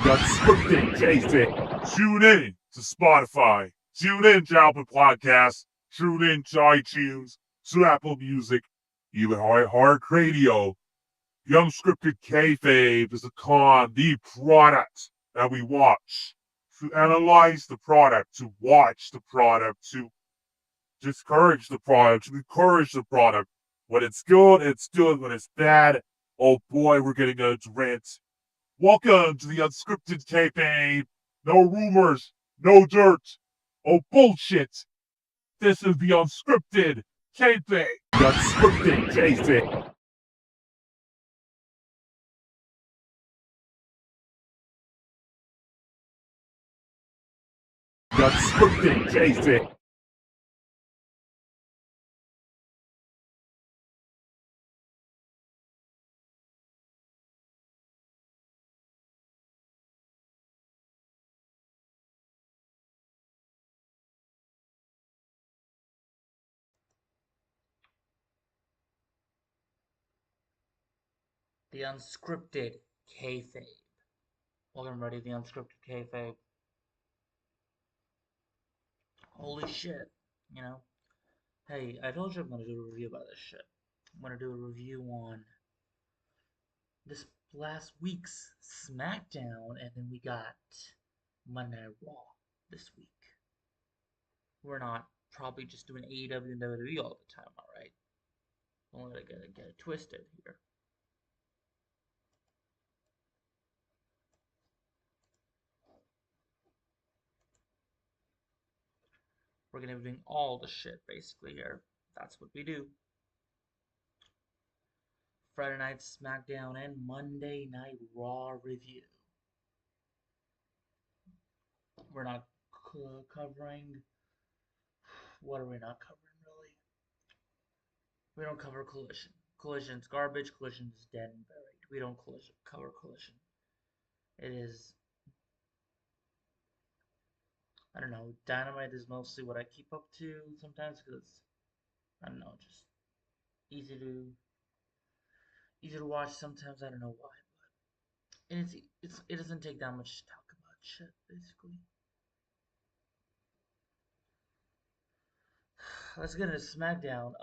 Unscripted KAYFABE. Tune in to Spotify. Tune in to Apple Podcasts. Tune in to iTunes, to Apple Music, even Heart Radio. The Unscripted KAYFABE is the product that we watch. To analyze the product, to watch the product, to discourage the product, to encourage the product. When it's good, it's good. When it's bad, oh boy, we're getting a rant. Welcome to the Unscripted KAYFABE. No rumors, no dirt, oh bullshit. This is the Unscripted KAYFABE. The Unscripted KAYFABE. The Unscripted KAYFABE. The Unscripted KAYFABE. Welcome, everybody, to the Unscripted KAYFABE. Holy shit, you know? Hey, I told you I'm gonna do a review about this shit. I'm gonna do a review on this last week's Smackdown, and then we got Monday Night Raw this week. We're not probably just doing AEW and WWE all the time, alright? Don't let it get it twisted here. We're gonna be doing all the shit basically here. That's what we do. Friday Night Smackdown and Monday Night Raw review. We're not covering. What are we not covering, really? We don't cover Collision. Collision's garbage. Collision is dead and buried. We don't cover Collision. It is. I don't know. Dynamite is mostly what I keep up to sometimes because I don't know, just easy to watch. Sometimes I don't know why, but and it doesn't take that much to talk about shit basically. Let's get into SmackDown.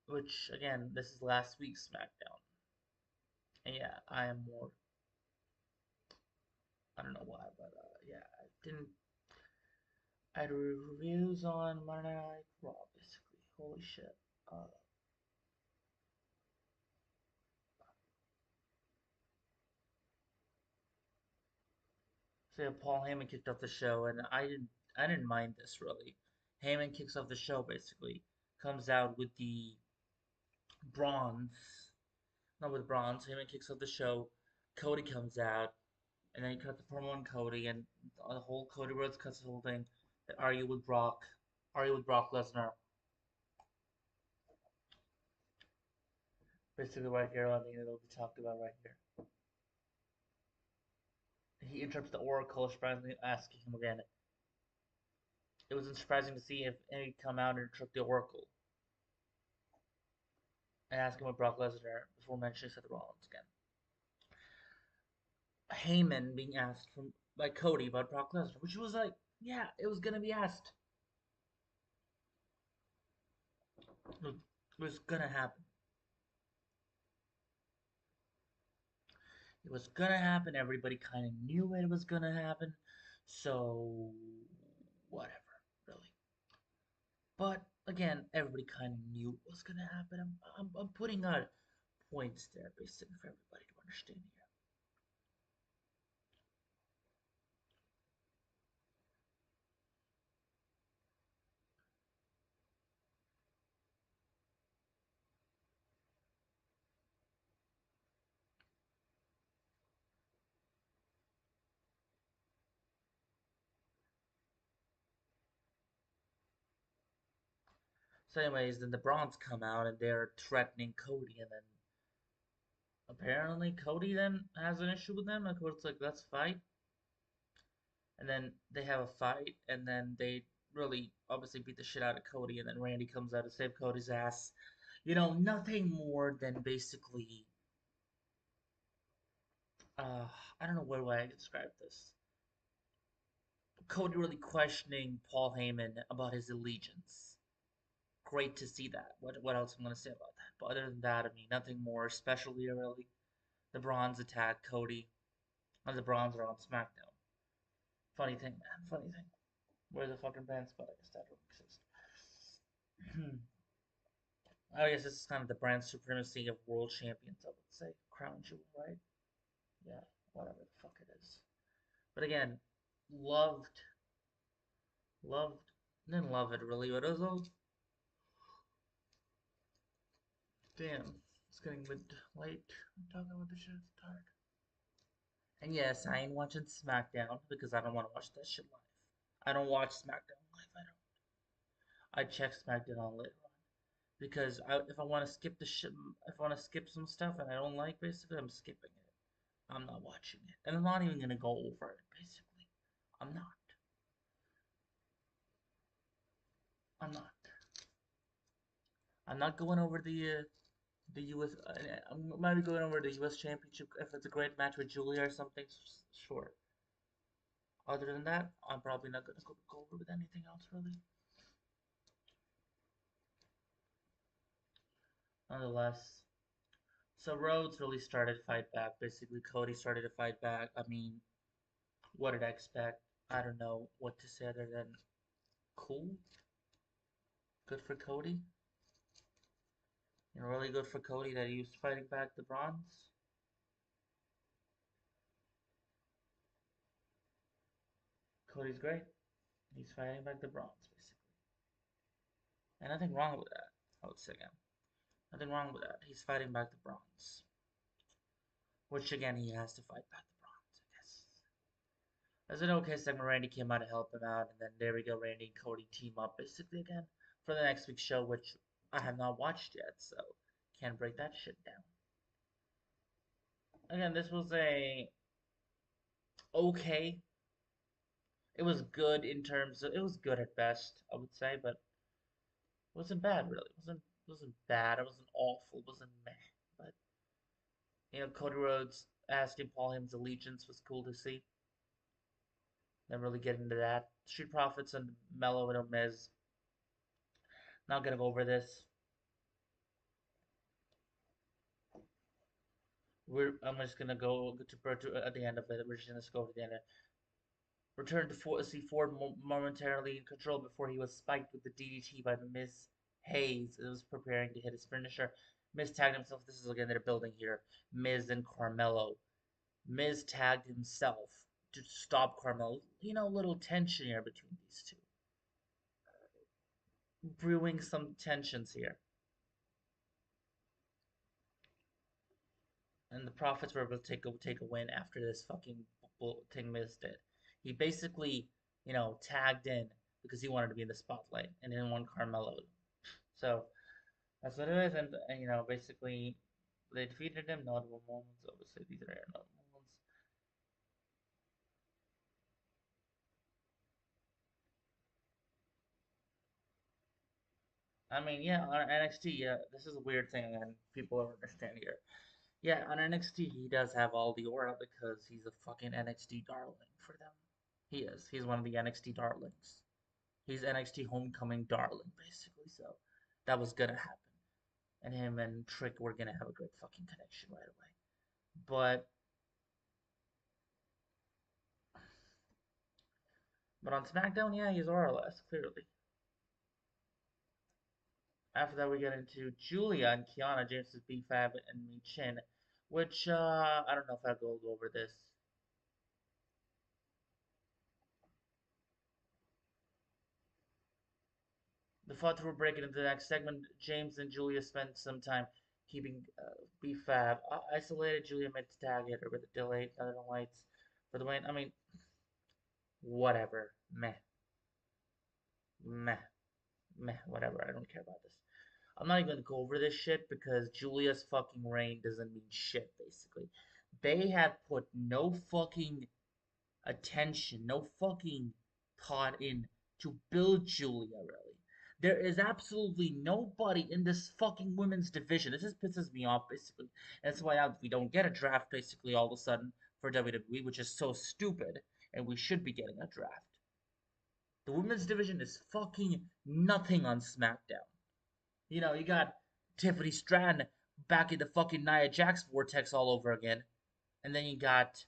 Which again, this is last week's SmackDown, and yeah, I am more. I don't know why, but yeah, I didn't. I had reviews on Monday Night Raw, basically. Holy shit. So yeah, Paul Heyman kicked off the show, and I didn't mind this really. Heyman kicks off the show basically, comes out with the bronze, not with bronze. Heyman kicks off the show. Cody comes out, and then he cuts the promo on Cody, and the whole Cody Rhodes cuts the whole thing. Are you with Brock? Are you with Brock Lesnar? Basically, right here, I think it'll be talked about right here. He interrupts the Oracle, surprisingly asking him again. It was surprising to see if any come out and interrupt the Oracle and ask him about Brock Lesnar before mentioning Seth Rollins again. Heyman being asked by Cody about Brock Lesnar, which was like, yeah, it was gonna be asked. It was gonna happen. It was gonna happen. Everybody kind of knew it was gonna happen. So, whatever, really. But again, everybody kind of knew it was gonna happen. I'm putting out points there, basically, for everybody to understand here. So, anyways, then the Bronze come out and they're threatening Cody, and then apparently Cody then has an issue with them. And Cody's like, "Let's fight." And then they have a fight, and then they really obviously beat the shit out of Cody, and then Randy comes out to save Cody's ass. You know, nothing more than basically uh, I don't know where would I describe this. Cody really questioning Paul Heyman about his allegiance. Great to see that. What else I'm gonna say about that? But other than that, I mean, nothing more special here really. The Bronze attacked Cody, and the Bronze are on SmackDown. Funny thing, man. Funny thing. Where's the fucking brand spot? I guess that don't exist. I guess this is kind of the brand supremacy of world champions, I would say. Crown jewel, right? Yeah, whatever the fuck it is. But again, loved, loved, didn't love it really, but it was all, damn, it's getting mid late. I'm talking about the shit, it's tired. And yes, I ain't watching SmackDown because I don't want to watch that shit live. I don't watch SmackDown live, I don't. I check SmackDown on later on. Because if I want to skip the shit, if I want to skip some stuff and I don't like, basically, I'm skipping it. I'm not watching it, and I'm not even gonna go over it. Basically, I'm not. I'm not. I'm not going over the U.S. I'm maybe going over the U.S. Championship if it's a great match with Julia or something. Sure. Other than that, I'm probably not gonna go over with anything else really. Nonetheless, so Rhodes really started to fight back. Basically, Cody started to fight back. I mean, what did I expect? I don't know what to say other than cool. Good for Cody. You know, really good for Cody that he was fighting back the bronze. Cody's great. He's fighting back the bronze, basically. And nothing wrong with that, I would say again. Nothing wrong with that. He's fighting back the bronze. Which again, he has to fight back the bronze, I guess. As an okay segment, Randy came out to help him out, and then there we go, Randy and Cody team up basically again for the next week's show, which I have not watched yet, so can't break that shit down. Again, this was a okay. It was good in terms of it was good at best, I would say, but it wasn't bad really. It wasn't bad. It wasn't awful. It wasn't meh. But Cody Rhodes asking Paul Heyman's allegiance was cool to see. Then really get into that. Street Profits and Mello and Miz. Not gonna go over this. I'm just gonna go to at the end of it. We're just gonna go to the end. Return to see Ford momentarily in control before he was spiked with the DDT by Miz Hayes. It was preparing to hit his finisher. Miz tagged himself. This is again they're building here. Miz and Carmelo. Miz tagged himself to stop Carmelo. Little tension here between these two. Brewing some tensions here. And the Profits were able to take a win after this fucking thing Miz did. He basically, tagged in because he wanted to be in the spotlight and didn't want Carmelo. So that's what it is, and basically they defeated him. Notable moments, obviously these are notable moments. I mean, yeah, on NXT, yeah, this is a weird thing, and people don't understand here. Yeah, on NXT, he does have all the aura because he's a fucking NXT darling for them. He is. He's one of the NXT darlings. He's NXT homecoming darling, basically. So that was gonna happen, and him and Trick were gonna have a great fucking connection right away. But on SmackDown, yeah, he's aura-less, clearly. After that, we get into Julia and Kiana, James's B-Fab, and Mi Chin, which, I don't know if I'll go over this. The thoughts were breaking into the next segment. James and Julia spent some time keeping B-Fab isolated. Julia made the tag hit her with a delayed Northern Lights for the win. I mean, whatever. Meh. Meh. Meh. Whatever. I don't care about this. I'm not even gonna go over this shit because Julia's fucking reign doesn't mean shit, basically. They have put no fucking attention, no fucking thought in to build Julia, really. There is absolutely nobody in this fucking women's division. This just pisses me off, basically. And that's why we don't get a draft, basically, all of a sudden. for WWE, which is so stupid, and we should be getting a draft. The women's division is fucking nothing on SmackDown. You know, you got Tiffany Stratton back in the fucking Nia Jax vortex all over again. And then you got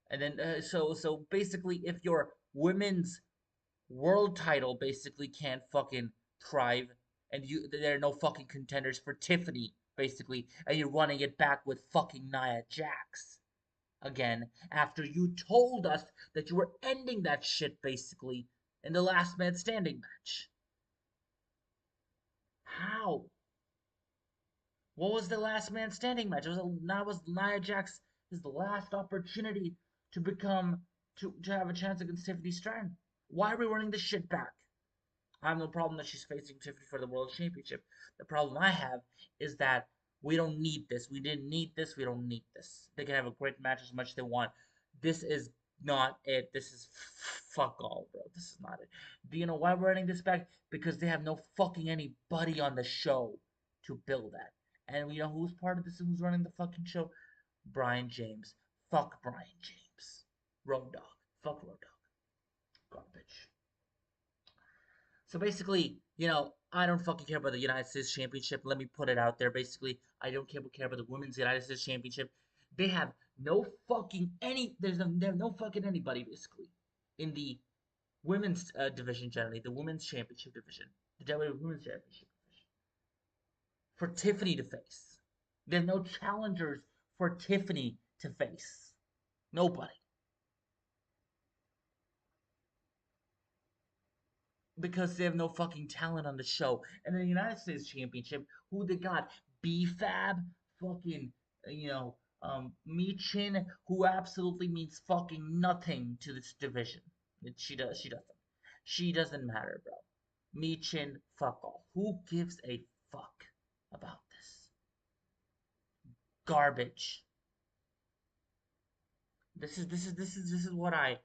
and then so basically if your women's world title basically can't fucking thrive and there are no fucking contenders for Tiffany basically and you're running it back with fucking Nia Jax again after you told us that you were ending that shit basically in the last man standing match. How? What was the last man standing match? Was Nia Jax his last opportunity to become to have a chance against Tiffany Stratton? Why are we running this shit back? I have no problem that she's facing Tiffany for the world championship. The problem I have is that we don't need this. We didn't need this. We don't need this. They can have a great match as much as they want. This is not it. This is fuck all, bro. This is not it. Do you know why we're running this back? Because they have no fucking anybody on the show to build that. And you know who's part of this and who's running the fucking show? Brian James. Fuck Brian James. Road Dogg. Fuck Road Dogg. Garbage. So basically, you know, I don't fucking care about the United States Championship. Let me put it out there. Basically, I don't care about the Women's United States Championship. They have no fucking any. They have no fucking anybody basically in the women's division generally, the Women's Championship division, the WWE Women's Championship division, for Tiffany to face. There's no challengers for Tiffany to face. Nobody. Because they have no fucking talent on the show. And then the United States Championship, who they got? B-Fab, fucking, Michin, who absolutely means fucking nothing to this division. She doesn't. She doesn't matter, bro. Michin, fuck all. Who gives a fuck about this? Garbage. This is what I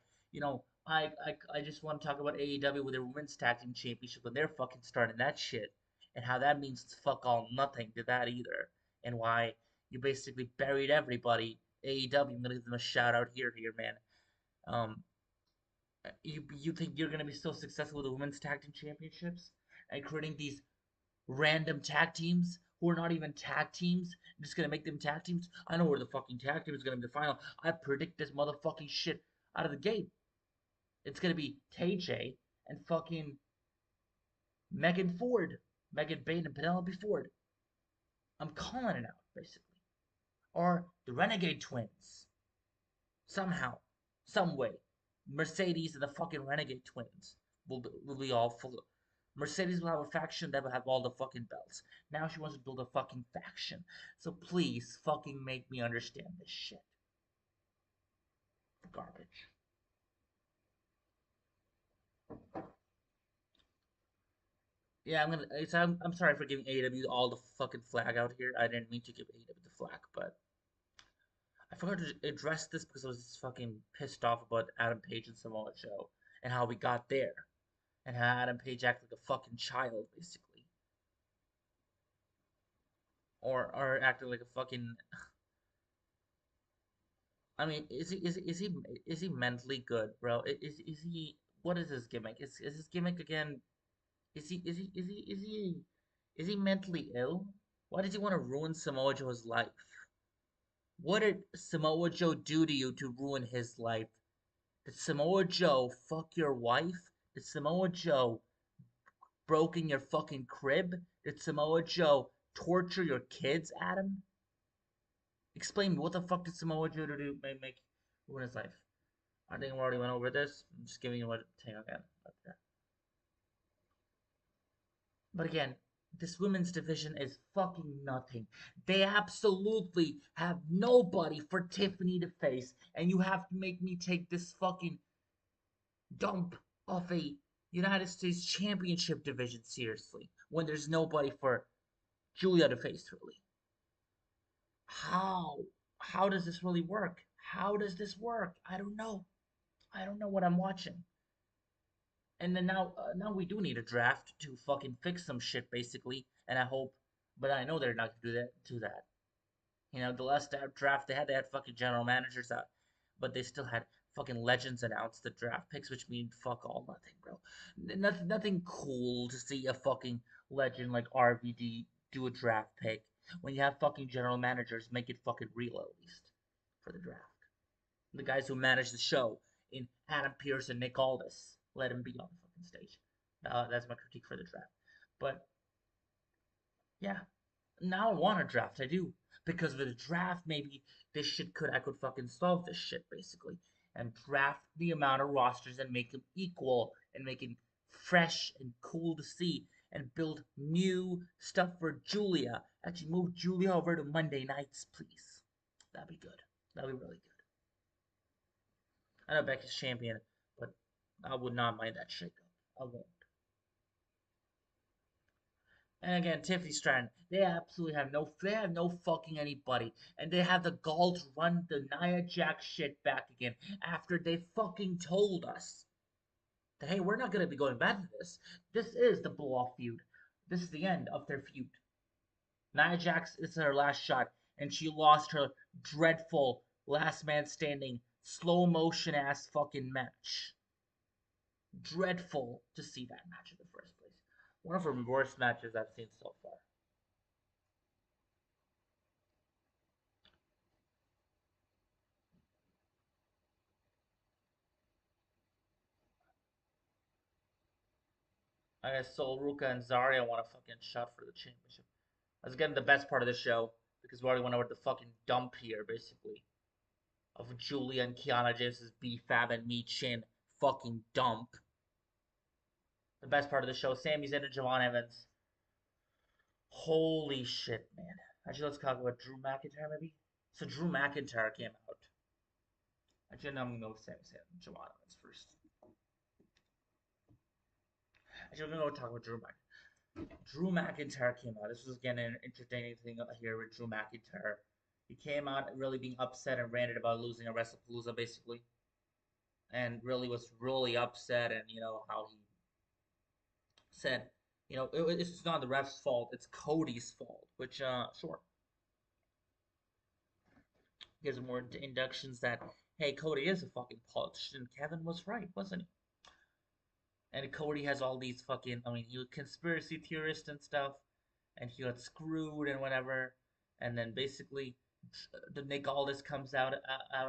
just want to talk about AEW with their women's tag team championship when they're fucking starting that shit and how that means it's fuck all nothing to that either and why you basically buried everybody. AEW, I'm gonna give them a shout out here, man. Um, you think you're gonna be so successful with the women's tag team championships and creating these random tag teams who are not even tag teams, just gonna make them tag teams? I know where the fucking tag team is gonna be the final. I predict this motherfucking shit out of the gate. It's gonna be KJ and fucking Megan Ford, Megan Bain and Penelope Ford. I'm calling it out, basically. Or the Renegade Twins. Somehow, some way, Mercedes and the fucking Renegade Twins will be all full of. Mercedes will have a faction that will have all the fucking belts. Now she wants to build a fucking faction. So please fucking make me understand this shit. Garbage. Yeah, I'm sorry for giving AEW all the fucking flag out here. I didn't mean to give AEW the flag, but I forgot to address this because I was fucking pissed off about Adam Page and Samoa Joe and how we got there and how Adam Page acted like a fucking child, basically, or acted like a fucking. I mean, is he mentally good, bro? Is he? What is his gimmick? Is his gimmick again? Is he mentally ill? Why does he want to ruin Samoa Joe's life? What did Samoa Joe do to you to ruin his life? Did Samoa Joe fuck your wife? Did Samoa Joe broke in your fucking crib? Did Samoa Joe torture your kids, Adam? Explain me, what the fuck did Samoa Joe do make ruin his life? I think we already went over this. I'm just giving you what thing again. But again, this women's division is fucking nothing. They absolutely have nobody for Tiffany to face, and you have to make me take this fucking dump off a United States Championship division seriously when there's nobody for Julia to face, really. How? How does this really work? How does this work? I don't know. I don't know what I'm watching. And then now we do need a draft to fucking fix some shit, basically. And I hope, but I know they're not gonna do that. You know, the last draft they had fucking general managers out, but they still had fucking legends announce the draft picks, which mean fuck all nothing, bro. Nothing cool to see a fucking legend like RVD do a draft pick when you have fucking general managers make it fucking real at least for the draft. The guys who manage the show in Adam Pearce and Nick Aldis, let him be on the fucking stage. That's my critique for the draft. But yeah, now I want a draft. I do. Because with a draft, maybe I could fucking solve this shit basically, and draft the amount of rosters and make them equal and make it fresh and cool to see and build new stuff for Julia. Actually, move Julia over to Monday nights, please. That'd be good. That'd be really good. I know Becky's champion, but I would not mind that shakeup. I won't. And again, Tiffany Stratton, they absolutely have no fucking anybody, and they have the gall to run the Nia Jax shit back again after they fucking told us that hey, we're not gonna be going back to this. This is the blow-off feud. This is the end of their feud. Nia Jax, this is her last shot, and she lost her dreadful last man standing slow motion ass fucking match. Dreadful to see that match in the first place. One of her worst matches I've seen so far. I guess Sol Ruka and Zarya want a fucking shot for the championship. That's getting the best part of the show because we already went over the fucking dump here, basically, of Julia and Kiana James' B-Fab and Me Chin fucking dump. The best part of the show, Sami Zayn and Javon Evans. Holy shit, man. Actually, let's talk about Drew McIntyre, maybe? So Drew McIntyre came out. Actually, no, I'm gonna go with Sami Zayn and Javon Evans first. Actually, we're gonna go talk about Drew McIntyre. Drew McIntyre came out. This was again an entertaining thing here with Drew McIntyre. He came out really being upset and ranted about losing a WrestlePalooza, basically, and really was really upset. And you know how he said, you know, it's not the ref's fault; it's Cody's fault. Which, sure, gives more inductions that hey, Cody is a fucking politician. Kevin was right, wasn't he? And Cody has all these fucking, I mean, he was conspiracy theorist and stuff, and he got screwed and whatever. And then basically, the Nick Aldis comes out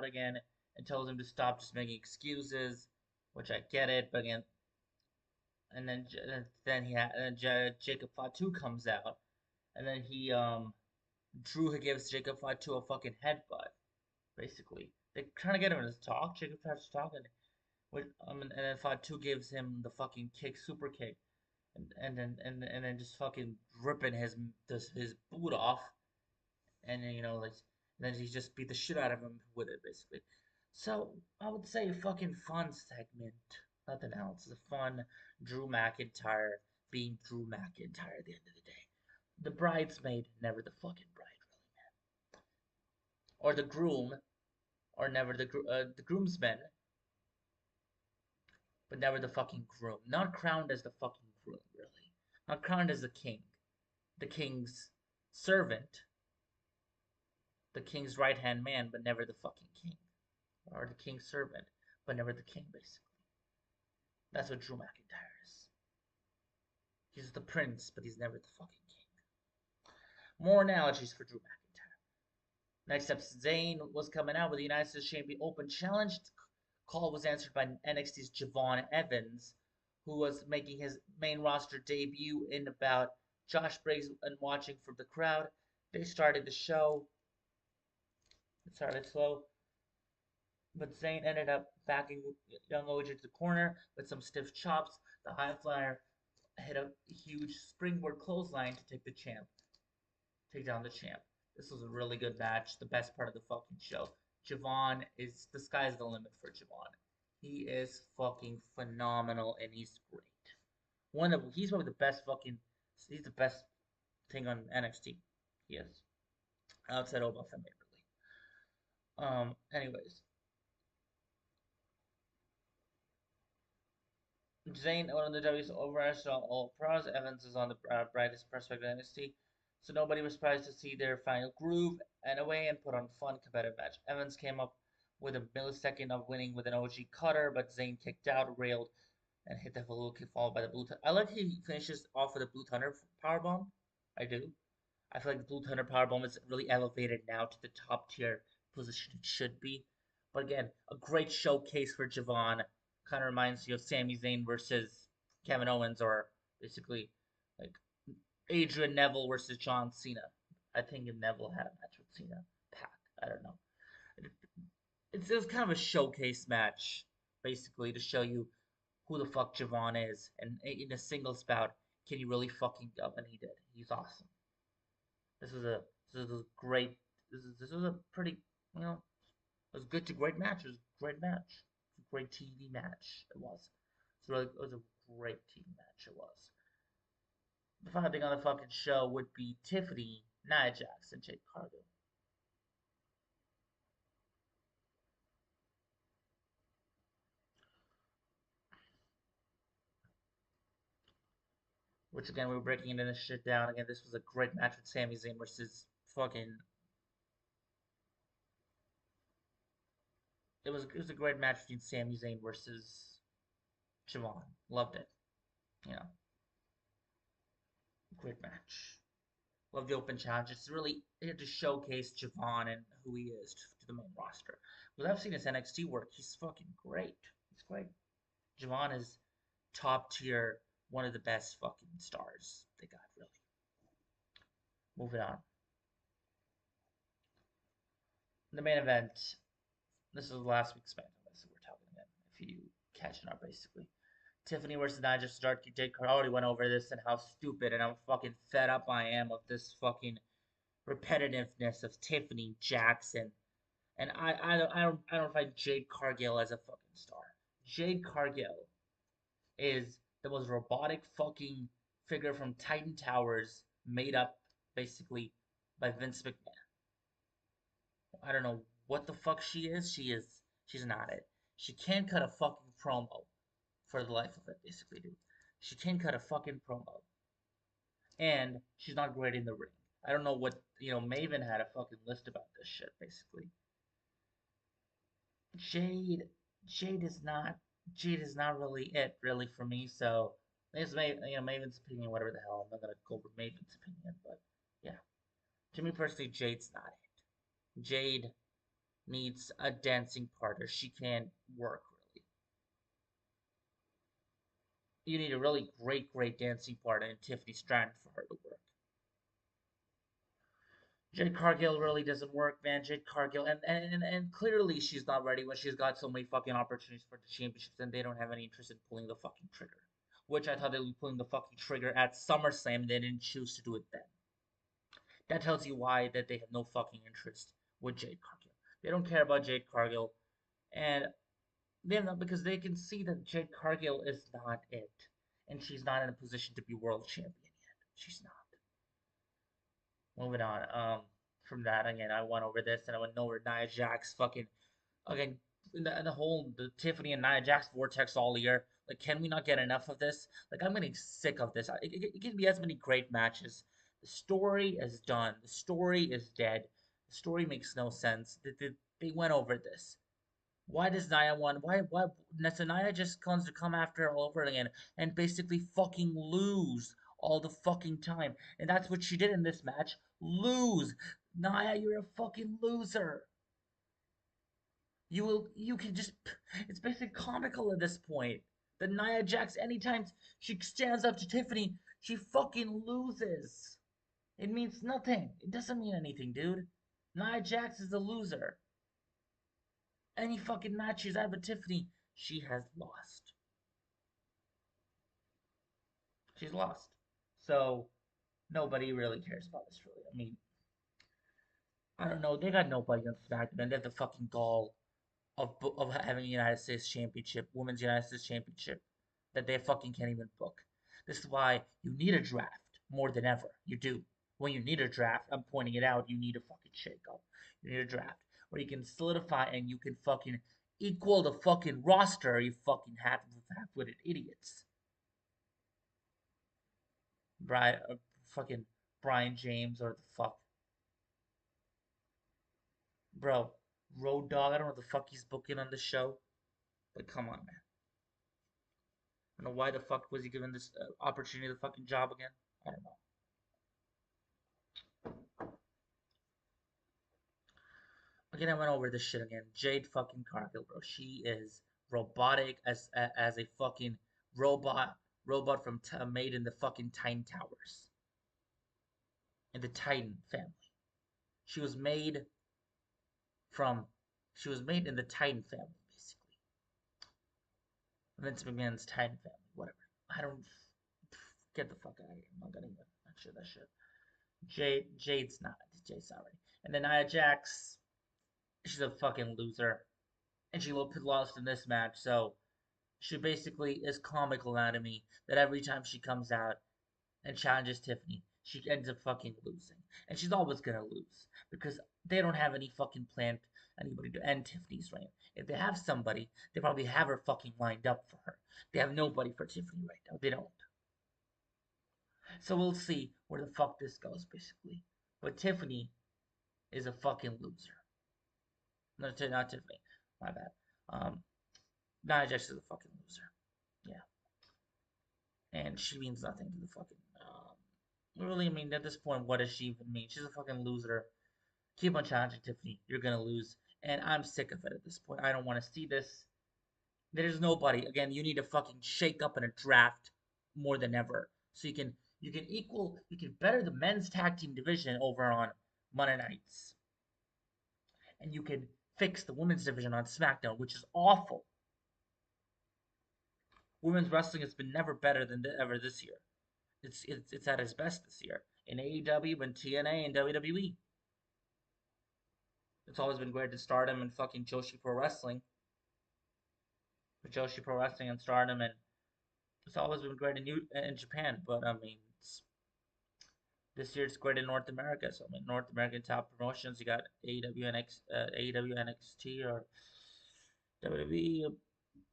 again and tells him to stop just making excuses, which I get it, but again, and then Jacob Fatu comes out, and then Drew gives Jacob Fatu a fucking headbutt, basically. They're trying to get him to talk. Jacob Fatu's talking, and then Fatu gives him the fucking kick, super kick, and then just fucking ripping his boot off, and then, you know, like, and then he just beat the shit out of him with it, basically. So I would say a fucking fun segment, nothing else. It's a fun Drew McIntyre being Drew McIntyre at the end of the day. The bridesmaid, never the fucking bride, really, man. Or the groom, or never the groomsman, but never the fucking groom. Not crowned as the fucking groom, really. Not crowned as the king. The king's servant, the king's right hand man, but never the fucking king. Or the king's servant, but never the king, basically. That's what Drew McIntyre is. He's the prince, but he's never the fucking king. More analogies for Drew McIntyre. Next up, Zayn was coming out with the United States Champion Open Challenge. Call was answered by NXT's Javon Evans, who was making his main roster debut in about Josh Briggs and watching from the crowd. They started the show. It started slow, but Zayn ended up backing Young OJ to the corner with some stiff chops. The high flyer hit a huge springboard clothesline to take down the champ. This was a really good match, the best part of the fucking show. Javon is, the sky's the limit for Javon. He is fucking phenomenal and he's great. He's probably the best fucking, he's the best thing on NXT. He is. Outside of Femme, really. Anyways. Zayn, one of the W's overall All Pros. Evans is on the brightest prospect of NXT. so nobody was surprised to see their final groove and away and put on a fun competitive match. Evans came up with a millisecond of winning with an OG cutter, but Zayn kicked out, railed, and hit the Falula kick followed by the Blue Thunder. I like he finishes off with a Blue Thunder powerbomb. I do. I feel like the Blue Thunder powerbomb is really elevated now to the top tier position it should be. But again, a great showcase for Javon. Kind of reminds you of Sami Zayn versus Kevin Owens, or basically like Adrian Neville versus John Cena. I think Neville had a match with Cena. Pac. I don't know. It was kind of a showcase match, basically, to show you who the fuck Javon is. And in a single spout, can he really fucking go? And he did. He's awesome. This was a this was a great this was a pretty you know it was good to great match. It was a great match. It was a great TV match. It was. It was a great TV match. It was. The final thing on the fucking show would be Tiffany, Nia Jax, and Jade Cargill. Which again, we were breaking into this shit down. Again, this was a great match with Sami Zayn versus fucking. It was a great match between Sami Zayn versus Javon. Loved it. You know, great match. Love the open challenge. It's really here to showcase Javon and who he is to the main roster. Because I've seen his NXT work. He's fucking great. He's great. Javon is top tier, one of the best fucking stars they got, really. Moving on. The main event. This is last week's SmackDown, so we're talking again. If you catching up, basically. Tiffany versus Nia Stark. Jade Cargill already went over this and how stupid and how fucking fed up I am of this fucking repetitiveness of Tiffany Jackson. And I don't find Jade Cargill as a fucking star. Jade Cargill is the most robotic fucking figure from Titan Towers made up basically by Vince McMahon. I don't know what the fuck she is. She's not it. She can't cut a fucking promo for the life of it, basically, dude. She can't cut a fucking promo. And she's not great in the ring. I don't know what Maven had a fucking list about this shit, basically. Jade Jade is not really it really for me. So it's Maven's opinion, whatever the hell. I'm not gonna go with Maven's opinion, but yeah, to me personally, Jade's not it. Jade needs a dancing partner. She can't work really. You need a really great dancing partner in Tiffany Stratton for her to work. Jade Cargill really doesn't work, man. Jade Cargill, and clearly she's not ready when she's got so many fucking opportunities for the championships, and they don't have any interest in pulling the fucking trigger. Which I thought they would be pulling the fucking trigger at SummerSlam. They didn't choose to do it then. That tells you why that they have no fucking interest with Jade Cargill. They don't care about Jade Cargill, and they're not because they can see that Jade Cargill is not it, and she's not in a position to be world champion yet. She's not. Moving on. From that again, I went over this and I went over Nia Jax fucking again the whole the Tiffany and Nia Jax vortex all year. Like, can we not get enough of this? Like, I'm getting sick of this. It can be as many great matches. The story is done. The story is dead. The story makes no sense. They went over this. Why does Nia want? Why? So Nia just comes to come after her all over again and basically fucking lose all the fucking time, and that's what she did in this match. Lose, Nia, you're a fucking loser. You can just. It's basically comical at this point. The Nia Jax, anytime she stands up to Tiffany, she fucking loses. It means nothing. It doesn't mean anything, dude. Nia Jax is a loser. Any fucking match she's had with Tiffany, she has lost. She's lost. So nobody really cares about this, really. I mean, I don't know. They got nobody on SmackDown. They have the fucking gall of having a United States Championship, Women's United States Championship, that they fucking can't even book. This is why you need a draft more than ever. You do. When you need a draft, I'm pointing it out, you need a fucking shake up. You need a draft where you can solidify and you can fucking equal the fucking roster you fucking half-witted idiots. Right? Fucking Brian James or the fuck. Bro, Road Dogg, I don't know what the fuck he's booking on the show. But come on, man. I don't know why the fuck was he given this opportunity, the fucking job again? I don't know. Again, I went over this shit again. Jade fucking Cargill, bro. She is robotic as a fucking robot from made in the fucking Titan Towers in the Titan family. She was made from she was made in the Titan family, basically. Vince McMahon's Titan family, whatever. I don't get the fuck out of here. I'm not gonna even mention that shit. Jade's not. Jade's not ready. And then Nia Jax, she's a fucking loser, and she lost in this match. So she basically is comical anatomy that every time she comes out and challenges Tiffany, she ends up fucking losing, and she's always gonna lose because they don't have any fucking plan anybody to end Tiffany's reign. If they have somebody, they probably have her fucking lined up for her. They have nobody for Tiffany right now. They don't. So we'll see where the fuck this goes, basically. But Tiffany is a fucking loser. No, not Tiffany. My bad. Nia Jax is a fucking loser. Yeah. And she means nothing to the fucking. Really, I mean, at this point, what does she even mean? She's a fucking loser. Keep on challenging Tiffany. You're gonna lose. And I'm sick of it at this point. I don't want to see this. There's nobody. Again, you need to fucking shake up in a draft more than ever. So you can better the men's tag team division over on Monday nights. And you can fix the women's division on SmackDown, which is awful. Women's wrestling has been never better than ever this year. It's at its best this year in AEW and TNA and WWE. It's always been great to Stardom and fucking Joshi Pro Wrestling. With Joshi Pro Wrestling and Stardom, and it's always been great in Japan. But I mean, this year it's great in North America. So I mean, North American top promotions. You got AEW NXT or WWE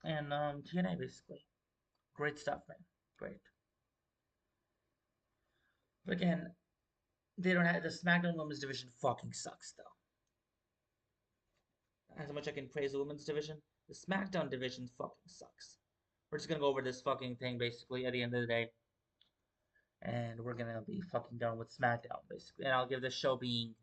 and TNA basically. Great stuff, man. Great. But again, they don't have the SmackDown Women's division. Fucking sucks though. As much I can praise the women's division, the SmackDown division fucking sucks. We're just gonna go over this fucking thing basically at the end of the day, and we're gonna be fucking done with SmackDown basically. And I'll give this show being,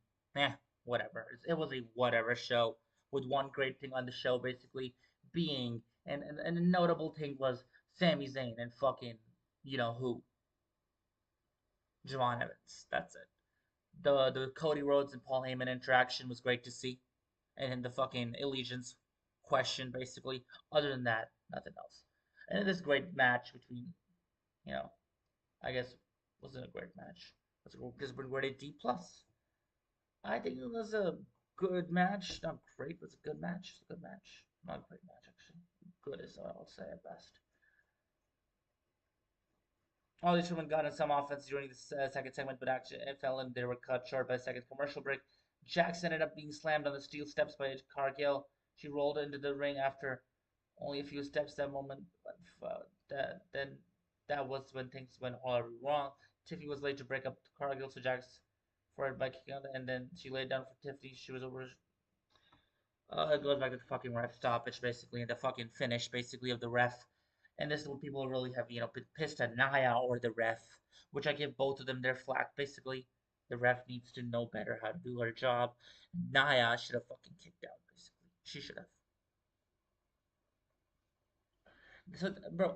whatever. It was a whatever show with one great thing on the show basically being, and a notable thing was Sami Zayn and fucking you know who, Javon Evans. That's it. The Cody Rhodes and Paul Heyman interaction was great to see, and the fucking allegiance question basically. Other than that, nothing else. And this great match between, you know, I guess wasn't a great match. It's been rated D plus. I think it was a good match. Not great, but it's a good match. It's a good match. Not a great match actually. Good is what I'll say at best. All these women got in some offense during the second segment, but actually it fell and they were cut short by a second commercial break. Jax ended up being slammed on the steel steps by Cargill. She rolled into the ring after only a few steps that moment. But then that was when things went horribly wrong. Tiffany was late to break up Cargill, so Jax for it by kicking out, and then she laid down for Tiffany. She was over. It goes back to the fucking ref stoppage, basically, and the fucking finish, basically, of the ref. And this is what people really have, been pissed at Naya or the ref, which I give both of them their flack. Basically, the ref needs to know better how to do her job. Naya should have fucking kicked out, basically. She should have. So, bro,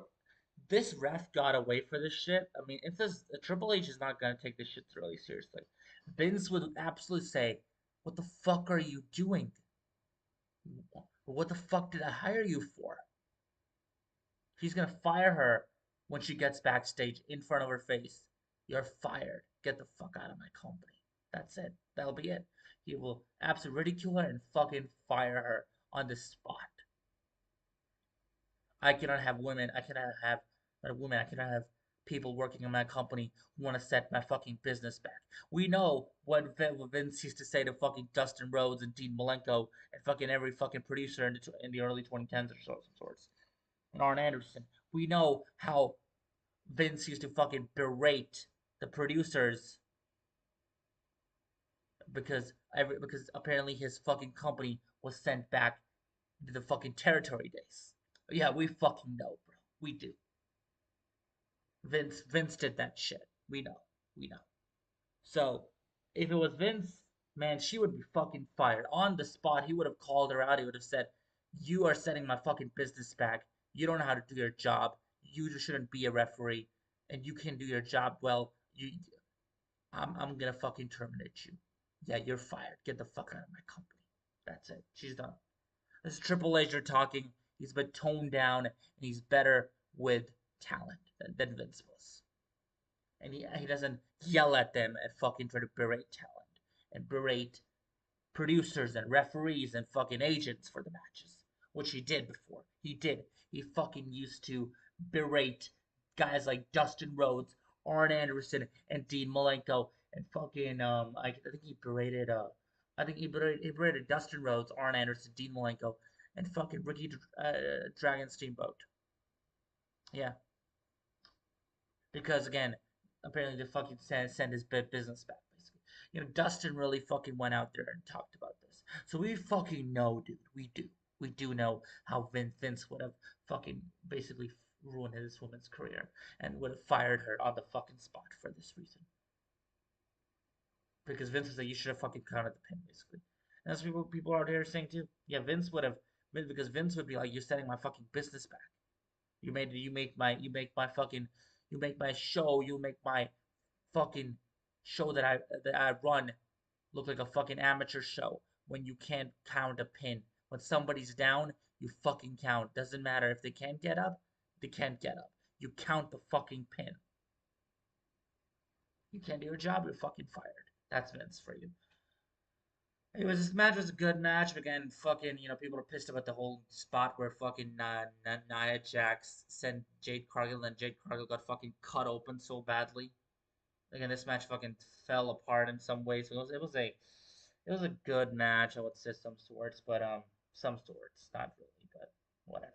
this ref got away for this shit. I mean, if this Triple H is not gonna take this shit really seriously, Vince would absolutely say, "What the fuck are you doing? What the fuck did I hire you for?" He's gonna fire her when she gets backstage in front of her face. You're fired. Get the fuck out of my company. That's it. That'll be it. He will absolutely ridicule her and fucking fire her on the spot. I cannot have women. I cannot have not women. I cannot have people working in my company who want to set my fucking business back. We know what Vince used to say to fucking Dustin Rhodes and Dean Malenko and fucking every fucking producer in the early 2010s or so, some sorts. And Arn Anderson. We know how Vince used to fucking berate the producers because apparently his fucking company was sent back to the fucking territory days. Yeah, we fucking know, bro. We do. Vince did that shit. We know. We know. So if it was Vince, man, she would be fucking fired on the spot. He would have called her out. He would have said, "You are setting my fucking business back. You don't know how to do your job. You just shouldn't be a referee, and you can do your job well. I'm gonna fucking terminate you. Yeah, you're fired. Get the fuck out of my company. That's it. She's done." This is Triple H you're talking. He's been toned down, and he's better with talent than Vince was. And he doesn't yell at them and fucking try to berate talent and berate producers and referees and fucking agents for the matches, which he did before. He did. He fucking used to berate guys like Dustin Rhodes, Arn Anderson, and Dean Malenko, and fucking I think he berated he berated Dustin Rhodes, Arn Anderson, Dean Malenko, and fucking Ricky Dragon Steamboat. Yeah, because again, apparently they fucking send his business back. Basically, Dustin really fucking went out there and talked about this. So we fucking know, dude. We do know how Vince would have fucking basically ruined this woman's career and would have fired her on the fucking spot for this reason. Because Vince was like, you should have fucking counted the pin, basically. And that's what people out here saying too. Yeah, Vince would have, because Vince would be like, you're setting my fucking business back. You make my show, you make my fucking show that I run look like a fucking amateur show when you can't count a pin. When somebody's down, you fucking count. Doesn't matter if they can't get up, they can't get up. You count the fucking pin. You can't do your job, you're fucking fired. That's Vince for you. Anyways, this match was a good match. Again, fucking, people are pissed about the whole spot where fucking Nia Jax sent Jade Cargill and Jade Cargill got fucking cut open so badly. Again, this match fucking fell apart in some ways. It was a good match, I would say some sorts, but some sorts, not really, but whatever.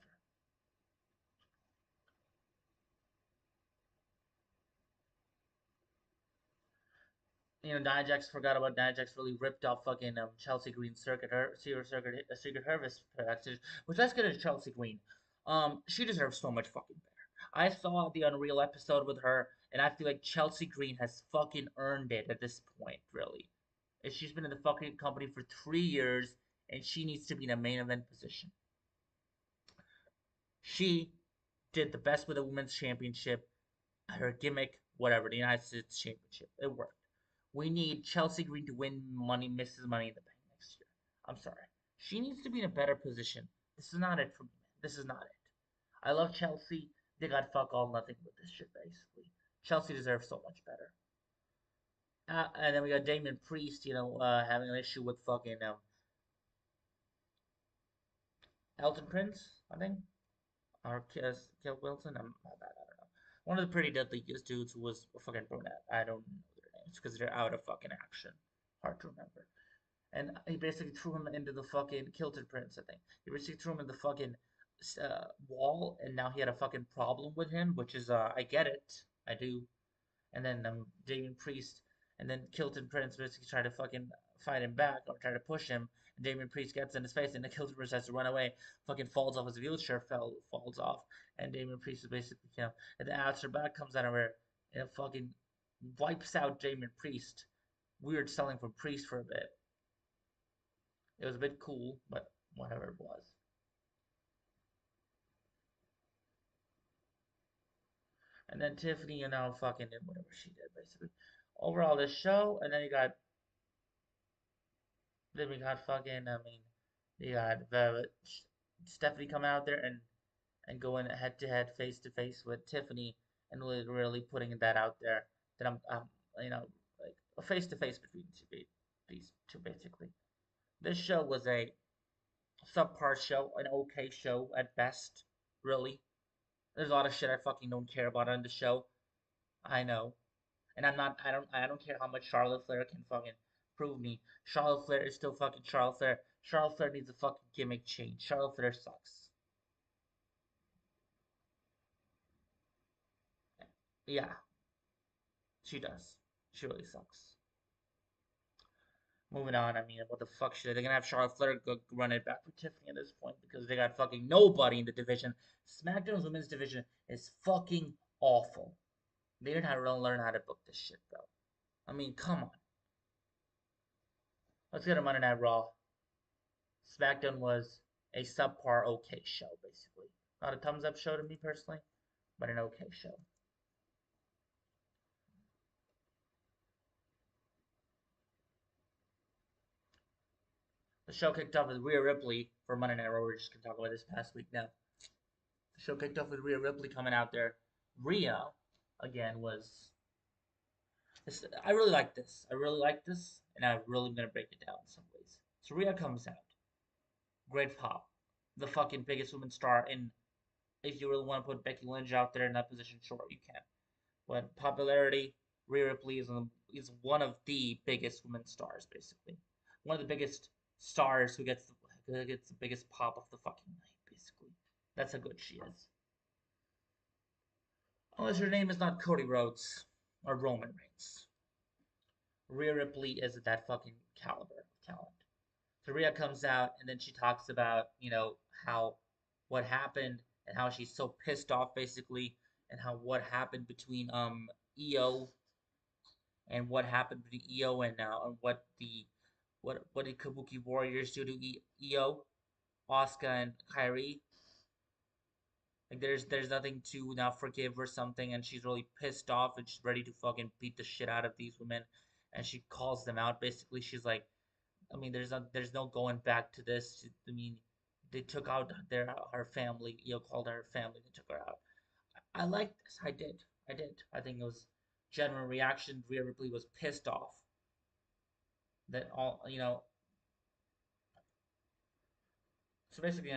Nia Jax forgot about Nia Jax really ripped off fucking Chelsea Green Secret Harvest production, which let's get into Chelsea Green. She deserves so much fucking better. I saw the Unreal episode with her, and I feel like Chelsea Green has fucking earned it at this point, really. She's been in the fucking company for 3 years, and she needs to be in a main event position. She did the best with the women's championship, her gimmick, whatever, the United States Championship. It worked. We need Chelsea Green to win Mrs. Money in the Bank next year. I'm sorry. She needs to be in a better position. This is not it for me, man. This is not it. I love Chelsea. They got fuck all nothing with this shit, basically. Chelsea deserves so much better. And then we got Damien Priest, having an issue with fucking Elton Prince, I think, or Kill Wilson. My bad, I don't know. One of the pretty deadliest dudes who was a fucking brunette. I don't know their names because they're out of fucking action. Hard to remember. And he basically threw him into the fucking Kilted Prince, I think. He basically threw him in the fucking wall, and now he had a fucking problem with him, which is, I get it. I do. And then Damien Priest, and then Kilted Prince basically tried to fucking fight him back or try to push him. And Damien Priest gets in his face, and the Kilted Prince has to run away. Fucking falls off his wheelchair, falls off, and Damien Priest is basically, and then Alistair Black comes out of where, and fucking wipes out Damien Priest. Weird selling for Priest for a bit. It was a bit cool, but whatever it was. And then Tiffany, fucking did whatever she did, basically. Overall, this show, and then we got fucking, you got Stephanie coming out there and going head to head, face to face with Tiffany, and really putting that out there that I'm like a face to face between these two, basically. This show was a subpar show, an okay show at best, really. There's a lot of shit I fucking don't care about on the show. I know. And I don't care how much Charlotte Flair can fucking prove me. Charlotte Flair is still fucking Charlotte Flair. Charlotte Flair needs a fucking gimmick change. Charlotte Flair sucks. Yeah, she does. She really sucks. Moving on, I mean, what the fuck should they? They're gonna have Charlotte Flair go run it back for Tiffany at this point because they got fucking nobody in the division. SmackDown's women's division is fucking awful. They didn't have to learn how to book this shit, bro. I mean, come on. Let's get a Monday Night Raw. SmackDown was a subpar okay show, basically. Not a thumbs up show to me personally, but an okay show. The show kicked off with Rhea Ripley for Monday Night Raw. We're just gonna talk about this past week now. The show kicked off with Rhea Ripley coming out there. Rhea, again, was. I really like this. I really like this, and I'm really gonna break it down in some ways. So Rhea comes out. Great pop. The fucking biggest woman star in. If you really want to put Becky Lynch out there in that position, sure, you can. But popularity, Rhea Ripley is one of the biggest women stars, basically. One of the biggest stars who gets the biggest pop of the fucking night, basically. That's how good she is. Unless your name is not Cody Rhodes or Roman Reigns. Rhea Ripley is that fucking caliber of talent. So Rhea comes out and then she talks about, how what happened and how she's so pissed off basically and how what happened between EO and what happened between EO and what did Kabuki Warriors do to EO, Asuka and Kairi. Like there's nothing to now forgive or something, and she's really pissed off and she's ready to fucking beat the shit out of these women, and she calls them out. Basically, she's like, I mean, there's no going back to this. I mean, they took out her family. Called her family. They took her out. I like this. I did. I did. I think it was genuine reaction. Rhea Ripley was pissed off that all. So basically,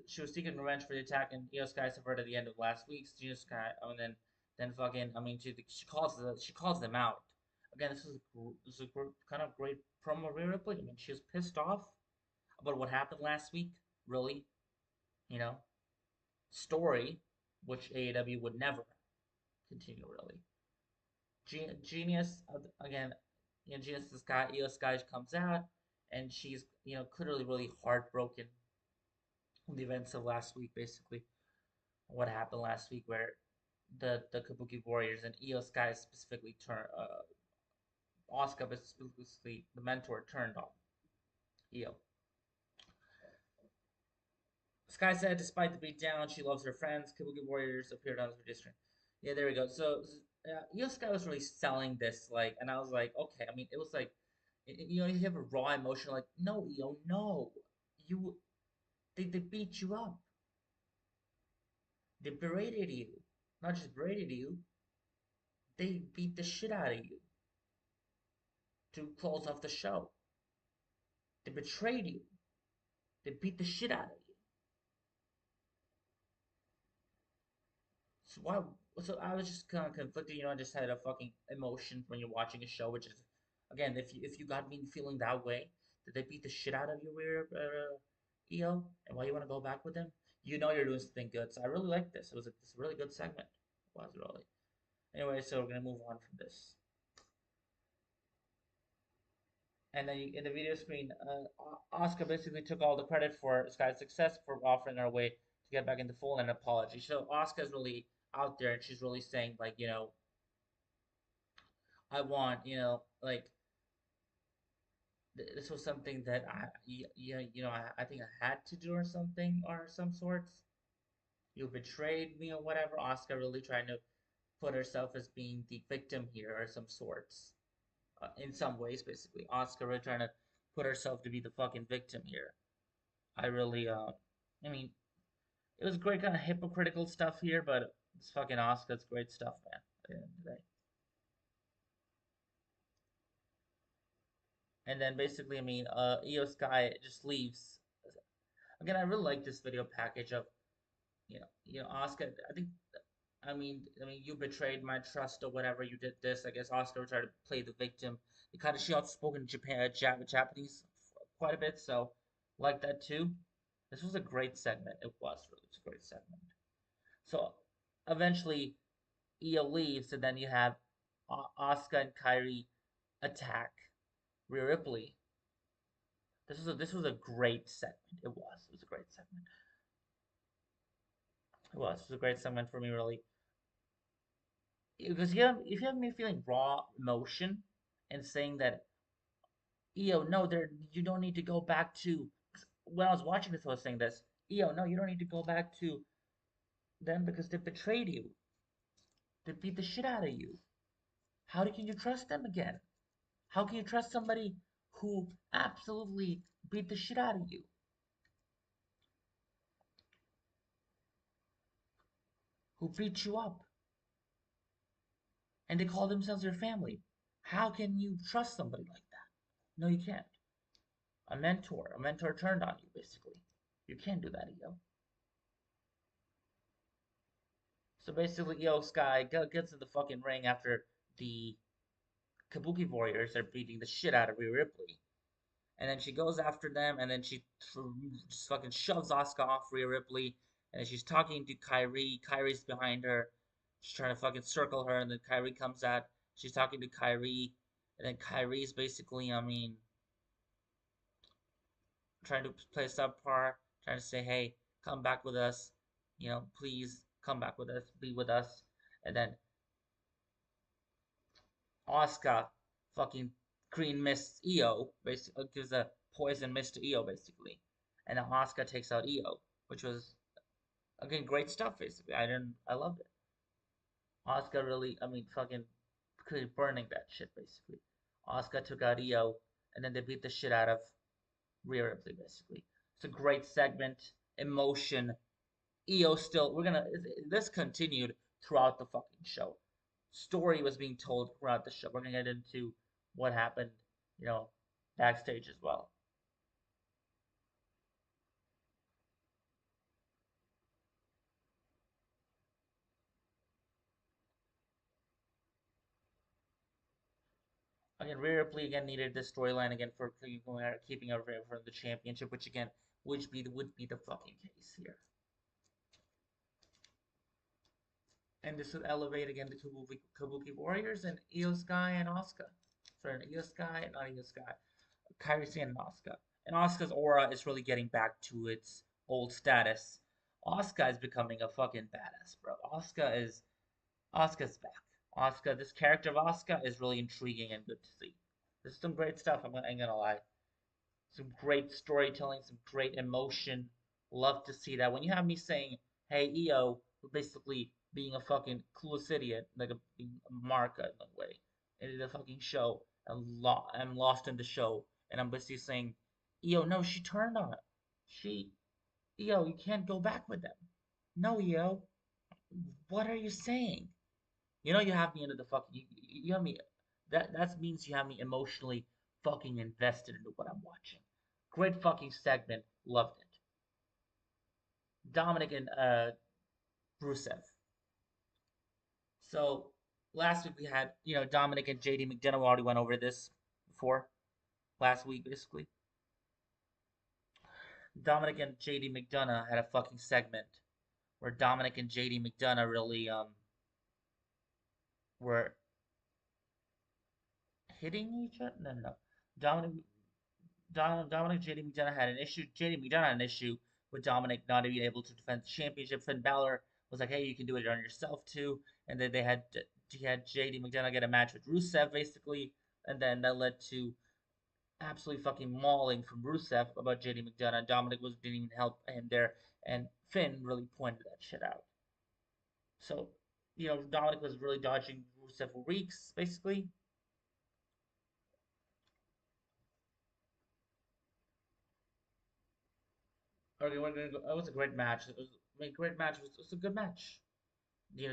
she was seeking revenge for the attack and Io Sky suffered at the end of last week's Io Sky. And then fucking, I mean, she calls them out. Again, this is a kind of great promo Rhea Ripley. I mean, she was pissed off about what happened last week. Really, you know, story which AEW would never continue. Really, genius again. Genius Sky Io Sky comes out and she's clearly really heartbroken from the events of last week, basically what happened last week, where the Kabuki Warriors and Io Sky specifically Asuka specifically the mentor turned on Io. Sky said, despite the beatdown, she loves her friends. Kabuki Warriors appeared on her district. Yeah, there we go. So Io Sky was really selling this, like, and I was like, okay. I mean, it was like, you have a raw emotion, like, no, Io, no, you, they beat you up. They berated you. Not just berated you, they beat the shit out of you to close off the show. They betrayed you. They beat the shit out of you. So why? So I was just kind of conflicted. I just had a fucking emotion when you're watching a show, which is, again, if you got me feeling that way, that they beat the shit out of you, EO, and why you want to go back with them? You're doing something good. So I really like this. It's a really good segment. It was really. Anyway, so we're gonna move on from this. And then in the video screen, Asuka basically took all the credit for Sky's success for offering her way to get back into full and an apology. So Asuka's really out there and she's really saying like, I want, like this was something that I think I had to do or something or some sorts. You betrayed me or whatever. Asuka really trying to put herself as being the victim here or some sorts. In some ways, basically. Asuka really trying to put herself to be the fucking victim here. I really, I mean, it was great kind of hypocritical stuff here, but it's fucking Asuka. It's great stuff, man. At the end of the day. And then basically, I mean, Io Sky just leaves. Again, I really like this video package of, Asuka. I mean, you betrayed my trust or whatever. You did this. I guess Asuka tried to play the victim. She also spoke in Japanese quite a bit, so like that too. This was a great segment. It was really a great segment. So eventually, Io leaves, and then you have Asuka and Kairi attack Rhea Ripley. This was a great segment. It was. It was a great segment. It was. It was a great segment for me, really. Because if you have me feeling raw emotion and saying that, no, you don't need to go back to. When I was watching this, I was saying this. No, you don't need to go back to them because they betrayed you. They beat the shit out of you. How can you trust them again? How can you trust somebody who absolutely beat the shit out of you? Who beat you up? And they call themselves your family. How can you trust somebody like that? No, you can't. A mentor turned on you, basically. You can't do that, Io. So basically, Io Sky gets in the fucking ring after the Kabuki Warriors are beating the shit out of Rhea Ripley. And then she goes after them, and then she just fucking shoves Asuka off Rhea Ripley, and then she's talking to Kairi. Kairi's behind her. She's trying to fucking circle her, and then Kairi comes out. She's talking to Kairi, and then Kairi's basically, trying to play subpar, trying to say, hey, come back with us. Please come back with us, be with us. And then Asuka fucking green mist Io, basically gives a poison mist to Io, basically. And then Asuka takes out Io, which was, again, great stuff, basically. I loved it. Asuka really, fucking burning that shit, basically. Asuka took out Io, and then they beat the shit out of Rhea Ripley, basically. It's a great segment, emotion. Io still, this continued throughout the fucking show. Story was being told throughout the show. We're gonna get into what happened, you know, backstage as well. Again, Rhea Ripley again needed this storyline again for keeping her from the championship, which again would be the fucking case here. And this would elevate again the Kabuki Warriors and Io Sky and Asuka. Sorry, Io Sky, not Io Sky. Kairi Sane and Asuka. And Asuka's aura is really getting back to its old status. Asuka is becoming a fucking badass, bro. Asuka's back. Asuka, this character of Asuka is really intriguing and good to see. This is some great stuff. I ain't gonna lie. Some great storytelling, some great emotion. Love to see that. When you have me saying, "Hey, Io," basically being a fucking clueless idiot, like being a marka in a way, in the fucking show, I'm lost in the show, and I'm basically saying, "Io, no, she turned on it. Io, you can't go back with them. No, Io, what are you saying?" You have me into the fucking. You have me. That means you have me emotionally fucking invested into what I'm watching. Great fucking segment. Loved it. Dominic and Rusev. So last week we had Dominic and JD McDonough. We already went over this before last week basically. Dominic and JD McDonough had a fucking segment where Dominic and JD McDonough really were hitting each other. No, no, no. Dominic Dominic JD McDonough had an issue. JD McDonough had an issue with Dominic not being able to defend the championship. Finn Balor was like, "Hey, you can do it on yourself too." And then he had JD McDonough get a match with Rusev basically, and then that led to absolutely fucking mauling from Rusev about JD McDonough. Dominic didn't even help him there, and Finn really pointed that shit out. So, Dominic was really dodging Rusev for weeks basically. Okay, we're gonna go. It was a great match. Great match. It was a good match.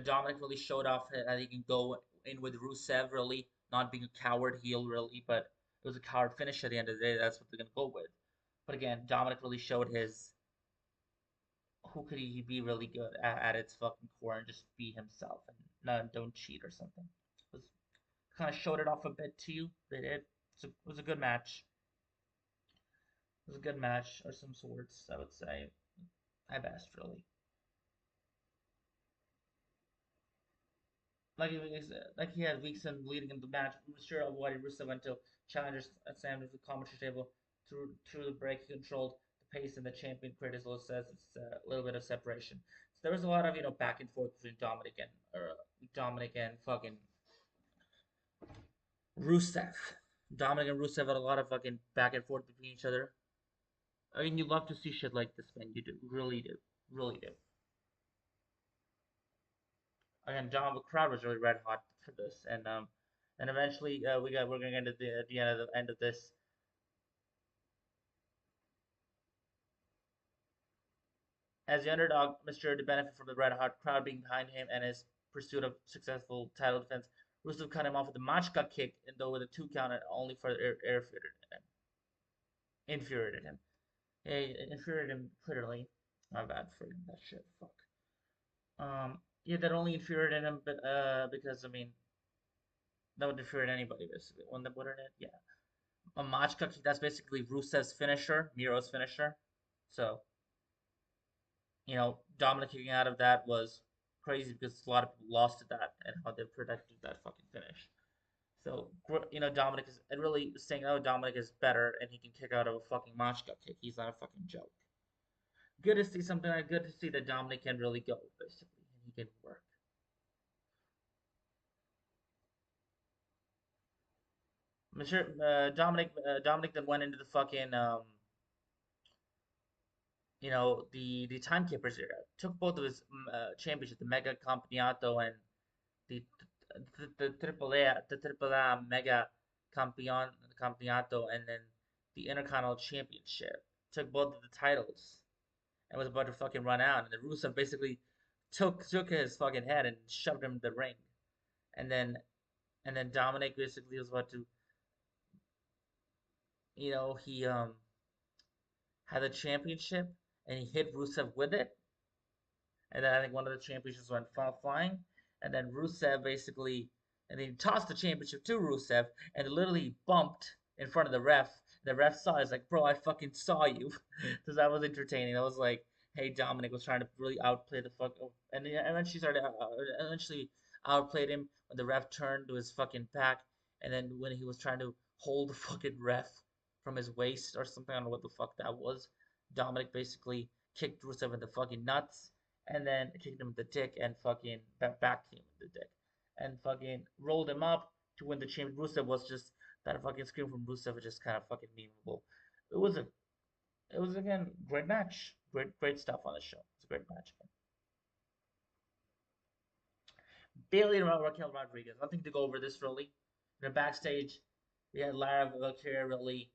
Dominic really showed off that he can go in with Rusev, really, not being a coward heel, really, but it was a coward finish at the end of the day. That's what they're going to go with. But again, Dominic really showed his who could he be really good at its fucking core and just be himself and don't cheat or something. It was kind of showed it off a bit to you. They did. It was a good match. It was a good match, or some sorts, I would say. At best, really. Like he had weeks in leading into the match. I'm sure why Rusev went to challengers at Sam to the commentary table through the break, he controlled the pace, and the champion critical says it's a little bit of separation. So there was a lot of back and forth between Dominic and fucking Rusev. Dominic and Rusev had a lot of fucking back and forth between each other. I mean, you love to see shit like this, man. You do, really do, really do. Again, John, the crowd was really red hot for this, and eventually we're gonna get to the end of this. As the underdog, Mr. to benefit from the red hot crowd being behind him and his pursuit of successful title defense, Rusev cut him off with a machka kick, and though with a 2 count, and only for infuriated him. Yeah, infuriated him clearly. My bad for that shit. Fuck. Yeah, that only infuriated him, but because I mean, that would infuriate anybody basically. When the wouldn't it? Yeah. A machka kick. That's basically Rusev's finisher, Miro's finisher. So Dominic kicking out of that was crazy because a lot of people lost to that and how they protected that fucking finish. So Dominic is really saying, oh, Dominic is better and he can kick out of a fucking machka kick. He's not a fucking joke. Good to see something like good to see that Dominic can really go basically and he can work. Mr. Dominic then went into the fucking the timekeepers era. Took both of his championships, the Mega Campeonato and the Triple A Mega Campeonato, and then the Intercontinental Championship. Took both of the titles and was about to fucking run out. And then Rusev basically took his fucking head and shoved him in the ring. And then Dominic basically was about to, he had the championship and he hit Rusev with it. And then I think one of the championships went flying. And then Rusev basically, and then he tossed the championship to Rusev and literally bumped in front of the ref. The ref saw it. It's like, bro, I fucking saw you. So that was entertaining. That was like, hey, Dominic was trying to really outplay the fuck. And then eventually outplayed him when the ref turned to his fucking back. And then when he was trying to hold the fucking ref from his waist or something, I don't know what the fuck that was. Dominic basically kicked Rusev in the fucking nuts and then kicked him in the dick and fucking backed him in the dick and fucking rolled him up to win the championship. Rusev was just that fucking scream from Rusev was just kind of fucking memeable. It was again great match, great stuff on the show. It's a great match. Bailey and Raquel Rodriguez. Nothing to go over this really. In the backstage, we had Lara Valkyria really,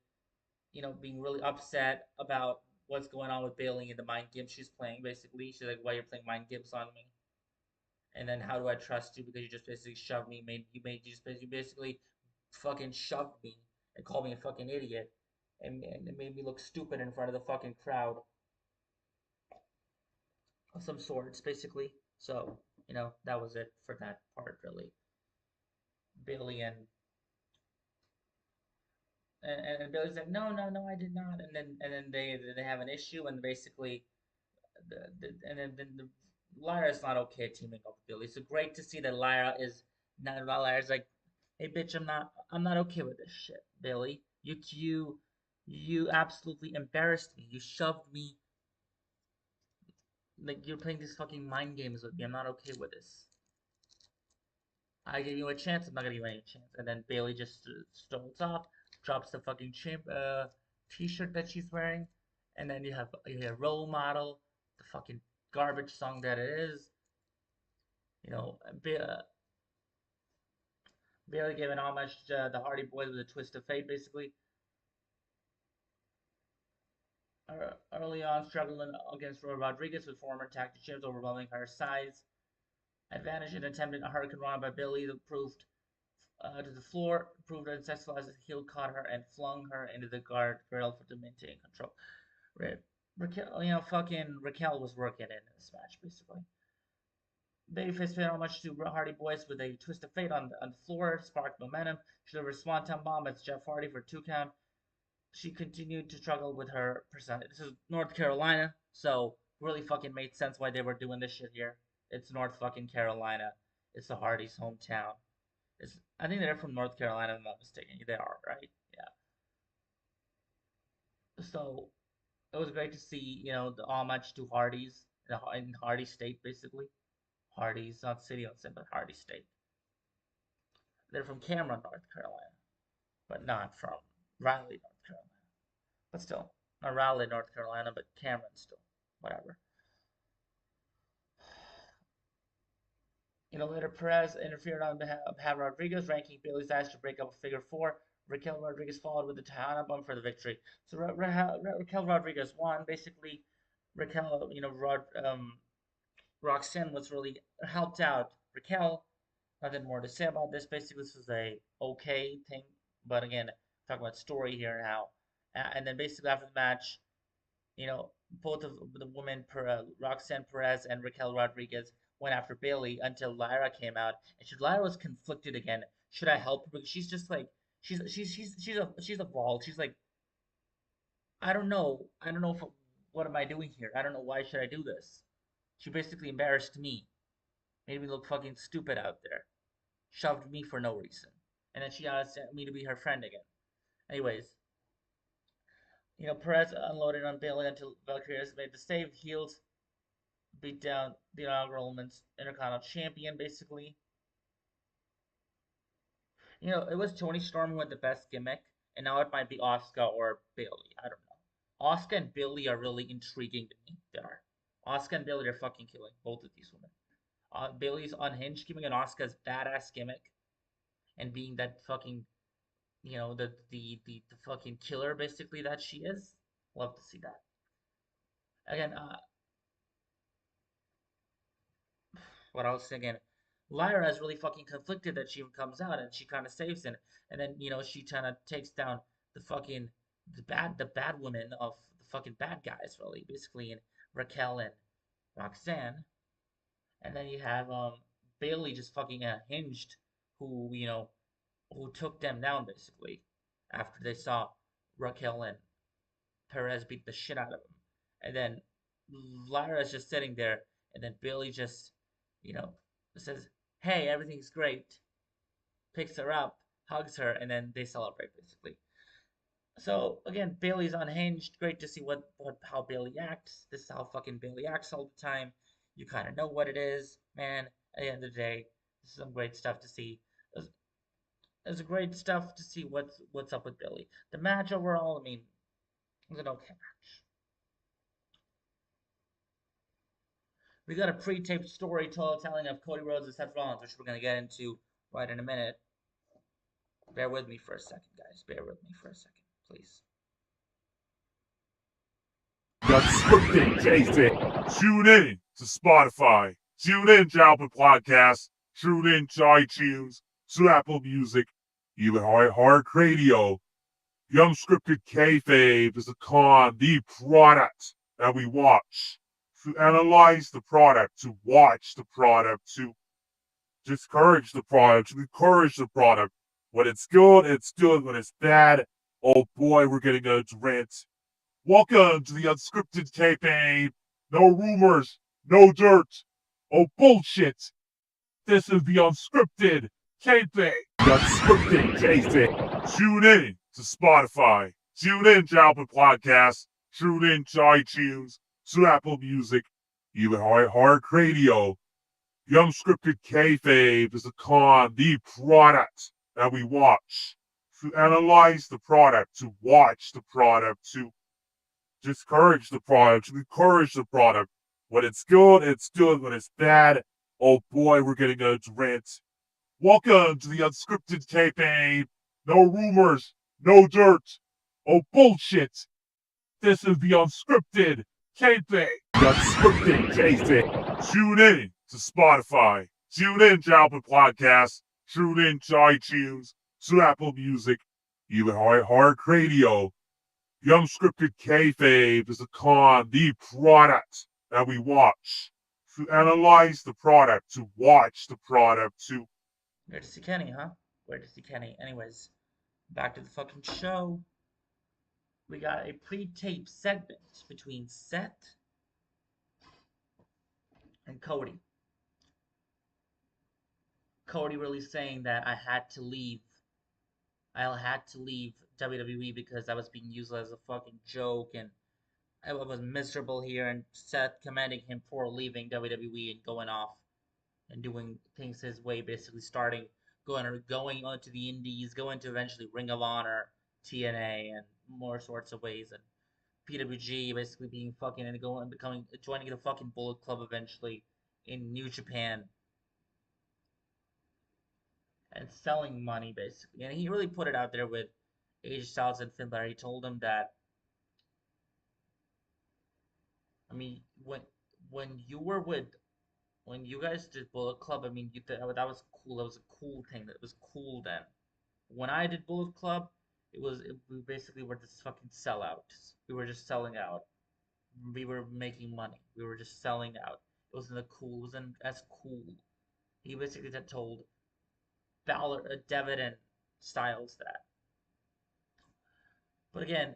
being really upset about what's going on with Bailey and the mind games she's playing. Basically, she's like, "Why you're playing mind games on me?" And then, "How do I trust you? Because you just basically shoved me. You basically fucking shoved me and called me a fucking idiot, and it made me look stupid in front of the fucking crowd of some sorts, basically." So that was it for that part, really. Bailey and Bailey's like, "No, no, no, I did not." And then they have an issue, and basically and then the Lyra's not okay at teaming up with Billy. So great to see that Lyra is not. Lyra's like, "Hey, bitch, I'm not okay with this shit, Billy. You absolutely embarrassed me. You shoved me. Like you're playing these fucking mind games with me. I'm not okay with this. I gave you a chance. I'm not gonna give you any chance." And then Bailey just strolls off, drops the fucking t-shirt that she's wearing, and then you have role model, the fucking garbage song that it is. Bailey gave an homage to the Hardy Boys with a twist of fate, basically. Early on, struggling against Roy Rodriguez with former tag team champs, overwhelming her size advantage and attempted a Hurricane Rana by Bailey that proved to the floor, proved unsuccessful as the heel caught her and flung her into the guard rail to maintain control. Raquel, fucking Raquel was working in this match, basically. Babyface paid homage to Hardy Boys with a twist of fate on the floor, sparked momentum. She delivered a swanton bomb at Jeff Hardy for a 2 count. She continued to struggle with her personality. This is North Carolina, so really fucking made sense why they were doing this shit here. It's North fucking Carolina. It's the Hardys' hometown. I think they're from North Carolina, if I'm not mistaken. They are, right? Yeah. So it was great to see, the homage to Hardy's in Hardy State, basically. Hardy's, not city on Sim, but Hardy State. They're from Cameron, North Carolina, but not from Raleigh, North Carolina. But still, not Raleigh, North Carolina, but Cameron still. Whatever. Later Perez interfered on behalf of Rodriguez, ranking Bailey's ass to break up a figure four. Raquel Rodriguez followed with the Tejana Bump for the victory. So Raquel Rodriguez won. Basically, Raquel, Roxanne was really helped out Raquel. Nothing more to say about this. Basically, this was a okay thing, but again, talk about story here and how. And then basically after the match, both of the women, Roxanne Perez and Raquel Rodriguez, went after Bailey until Lyra came out, and Lyra was conflicted again. Should I help her? Because she's just like she's a ball. She's like, I don't know. I don't know if what am I doing here? I don't know why should I do this. She basically embarrassed me, made me look fucking stupid out there, shoved me for no reason, and then she asked me to be her friend again. Anyways, Perez unloaded on Bailey until Valkyrie made the save. Heels beat down the inaugural Women's Intercontinental Champion, basically. It was Tony Storm who had the best gimmick, and now it might be Asuka or Bailey. I don't know. Asuka and Bailey are really intriguing to me. They are. Asuka and Bailey are fucking killing both of these women. Bailey's unhinged gimmick and Asuka's badass gimmick, and being that fucking, the fucking killer basically that she is. Love to see that. Again, what I was thinking, Lyra is really fucking conflicted that she even comes out and she kind of saves him, and then she kind of takes down the fucking the bad women of the fucking bad guys, really, basically, in Raquel and Roxanne, and then you have Bailey just fucking hinged, who who took them down basically after they saw Raquel and Perez beat the shit out of him, and then Lyra's just sitting there, and then Bailey just, you know, says, "Hey, everything's great," picks her up, hugs her, and then they celebrate basically. So again, Bailey's unhinged. Great to see what how Bailey acts. This is how fucking Bailey acts all the time. You kind of know what it is, man. At the end of the day, this is some great stuff to see. It's great stuff to see what's up with Bailey. The match overall, I mean, it was an okay match. We got a pre-taped story telling of Cody Rhodes and Seth Rollins, which we're gonna get into right in a minute. Bear with me for a second, guys. Bear with me for a second, please. Unscripted KAYFABE. Tune in to Spotify. Tune in to Apple Podcasts. Tune in to iTunes, to Apple Music, even Heart Radio. The Unscripted KAYFABE is the product that we watch. To analyze the product, to watch the product, to discourage the product, to encourage the product. When it's good, it's good. When it's bad, oh boy, we're getting a rant. Welcome to the Unscripted KAYFABE. No rumors, no dirt, oh bullshit. This is the Unscripted KAYFABE. The Unscripted KAYFABE. Tune in to Spotify. Tune in to Apple Podcasts. Tune in to iTunes, to Apple Music, even Heart Radio. The Unscripted KAYFABE is the product that we watch. To analyze the product, to watch the product, to discourage the product, to encourage the product. When it's good, it's good. When it's bad, oh boy, we're getting a rant. Welcome to the Unscripted KAYFABE. No rumors, no dirt, oh bullshit. This is the Unscripted KAYFABE. The Unscripted KAYFABE. Tune in to Spotify. Tune in to Apple Podcasts. Tune in to iTunes, to Apple Music, even Heart Radio. The Unscripted KAYFABE is the product that we watch. To analyze the product, to watch the product, to... Where to see Kenny, huh? Where to see Kenny? Anyways, back to the fucking show. We got a pre-tape segment between Seth and Cody. Cody really saying that I had to leave WWE because I was being used as a fucking joke, and I was miserable here, and Seth commending him for leaving WWE and going off and doing things his way, basically going onto the Indies, going to eventually Ring of Honor, TNA, and more sorts of ways, and PWG basically being fucking and going becoming joining the fucking Bullet Club eventually in New Japan and selling money basically. And he really put it out there with AJ Styles and Finn Balor. He told him that, I mean, when you were with when you guys did Bullet Club, I mean, that was cool. That was a cool thing. That was cool then. When I did Bullet Club, we basically were just fucking sellouts. We were just selling out. We were making money. We were just selling out. It wasn't as cool. He basically told Devitt and Styles that. But again,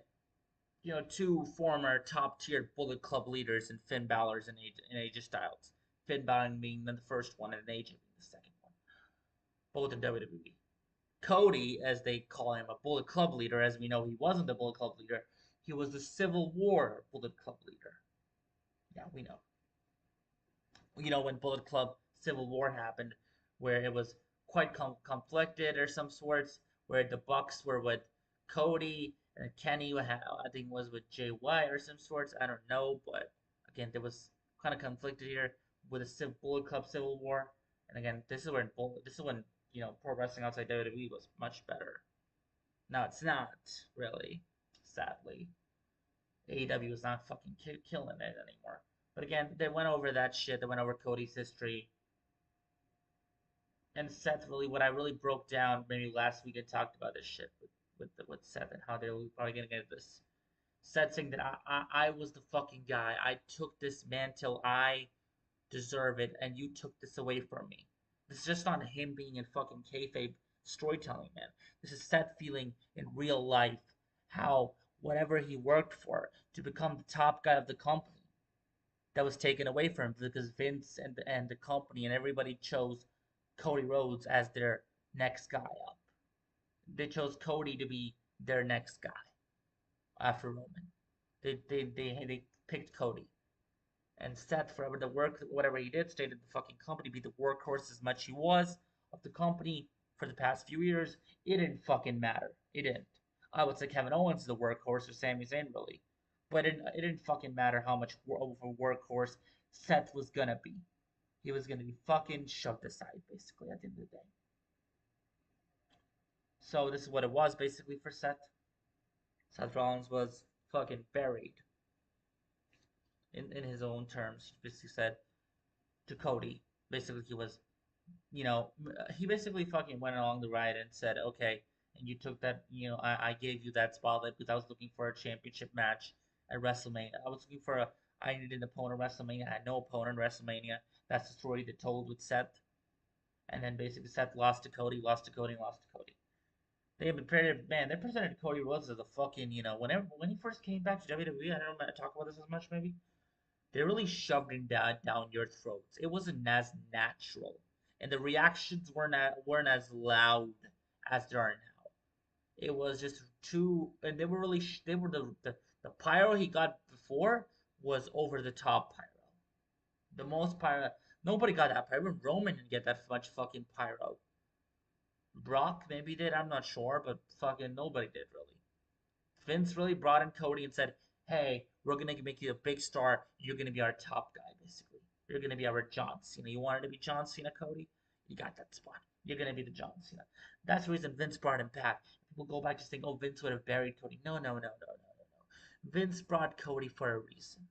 two former top tier Bullet Club leaders in Finn Balor's and AJ Styles. Finn Balor being the first one and AJ being the second one. Both in WWE. Cody, as they call him, a Bullet Club leader, as we know he wasn't the Bullet Club leader. He was the Civil War Bullet Club leader. Yeah, we know. When Bullet Club Civil War happened, where it was quite conflicted or some sorts, where the Bucks were with Cody and Kenny, I think was with Jay White or some sorts. I don't know, but again, there was kind of conflicted here with the Bullet Club Civil War. And again, this is when pro wrestling outside WWE was much better. Now it's not really, sadly. AEW is not fucking killing it anymore. But again, they went over that shit. They went over Cody's history. And Seth what I really broke down maybe last week and talked about this shit with Seth and how they were probably gonna get this. Seth saying that I was the fucking guy. I took this mantle. I deserve it, and you took this away from me. This is just not him being in fucking kayfabe storytelling, man. This is Seth feeling in real life how whatever he worked for to become the top guy of the company that was taken away from him because Vince and the company and everybody chose Cody Rhodes as their next guy up. They chose Cody to be their next guy after Roman. They picked Cody. And Seth, forever the work, whatever he did, stayed at the fucking company, be the workhorse as much he was of the company for the past few years. It didn't fucking matter. It didn't. I would say Kevin Owens is the workhorse or Sami Zayn really. But it didn't fucking matter how much of a workhorse Seth was gonna be. He was gonna be fucking shoved aside, basically, at the end of the day. So this is what it was, basically, for Seth. Seth Rollins was fucking buried. In his own terms, he basically said to Cody, basically he basically fucking went along the ride and said, okay, and you took that, I gave you that spotlight because I was looking for a championship match at WrestleMania. I needed an opponent at WrestleMania. I had no opponent at WrestleMania. That's the story they told with Seth. And then basically Seth lost to Cody, lost to Cody, and lost to Cody. They presented Cody Rhodes as a fucking, when he first came back to WWE, I don't know, talk about this as much maybe. They really shoved it down your throats. It wasn't as natural, and the reactions weren't as loud as they are now. It was just too, and they were really they were the pyro he got before was over the top pyro. The most pyro, nobody got that pyro. Even Roman didn't get that much fucking pyro. Brock maybe did, I'm not sure, but fucking nobody did really. Vince really brought in Cody and said, hey, we're going to make you a big star. You're going to be our top guy, basically. You're going to be our John Cena. You wanted to be John Cena, Cody? You got that spot. You're going to be the John Cena. That's the reason Vince brought him back. People go back to think, oh, Vince would have buried Cody. No. Vince brought Cody for a reason.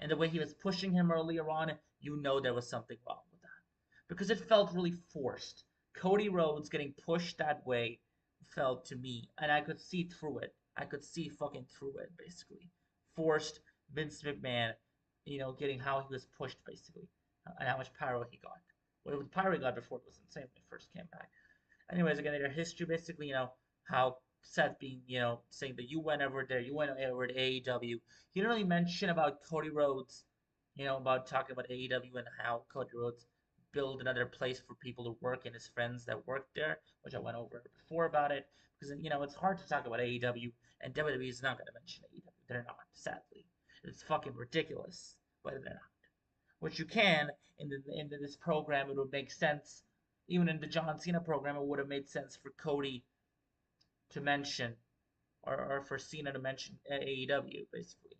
And the way he was pushing him earlier on, there was something wrong with that. Because it felt really forced. Cody Rhodes getting pushed that way felt to me, and I could see through it. I could see fucking through it, basically. Forced Vince McMahon, getting how he was pushed, basically, and how much pyro he got. What the pyro he got before was insane when he first came back. Anyways, again, their history, basically, how Seth being, saying that you went over there, you went over to AEW. He didn't really mention about Cody Rhodes, about talking about AEW and how Cody Rhodes build another place for people to work and his friends that work there, which I went over before about it. Because, it's hard to talk about AEW, and WWE is not going to mention AEW. They're not, sadly. It's fucking ridiculous, but they're not. Which you can, in this program, it would make sense. Even in the John Cena program, it would have made sense for Cody to mention, or for Cena to mention AEW, basically.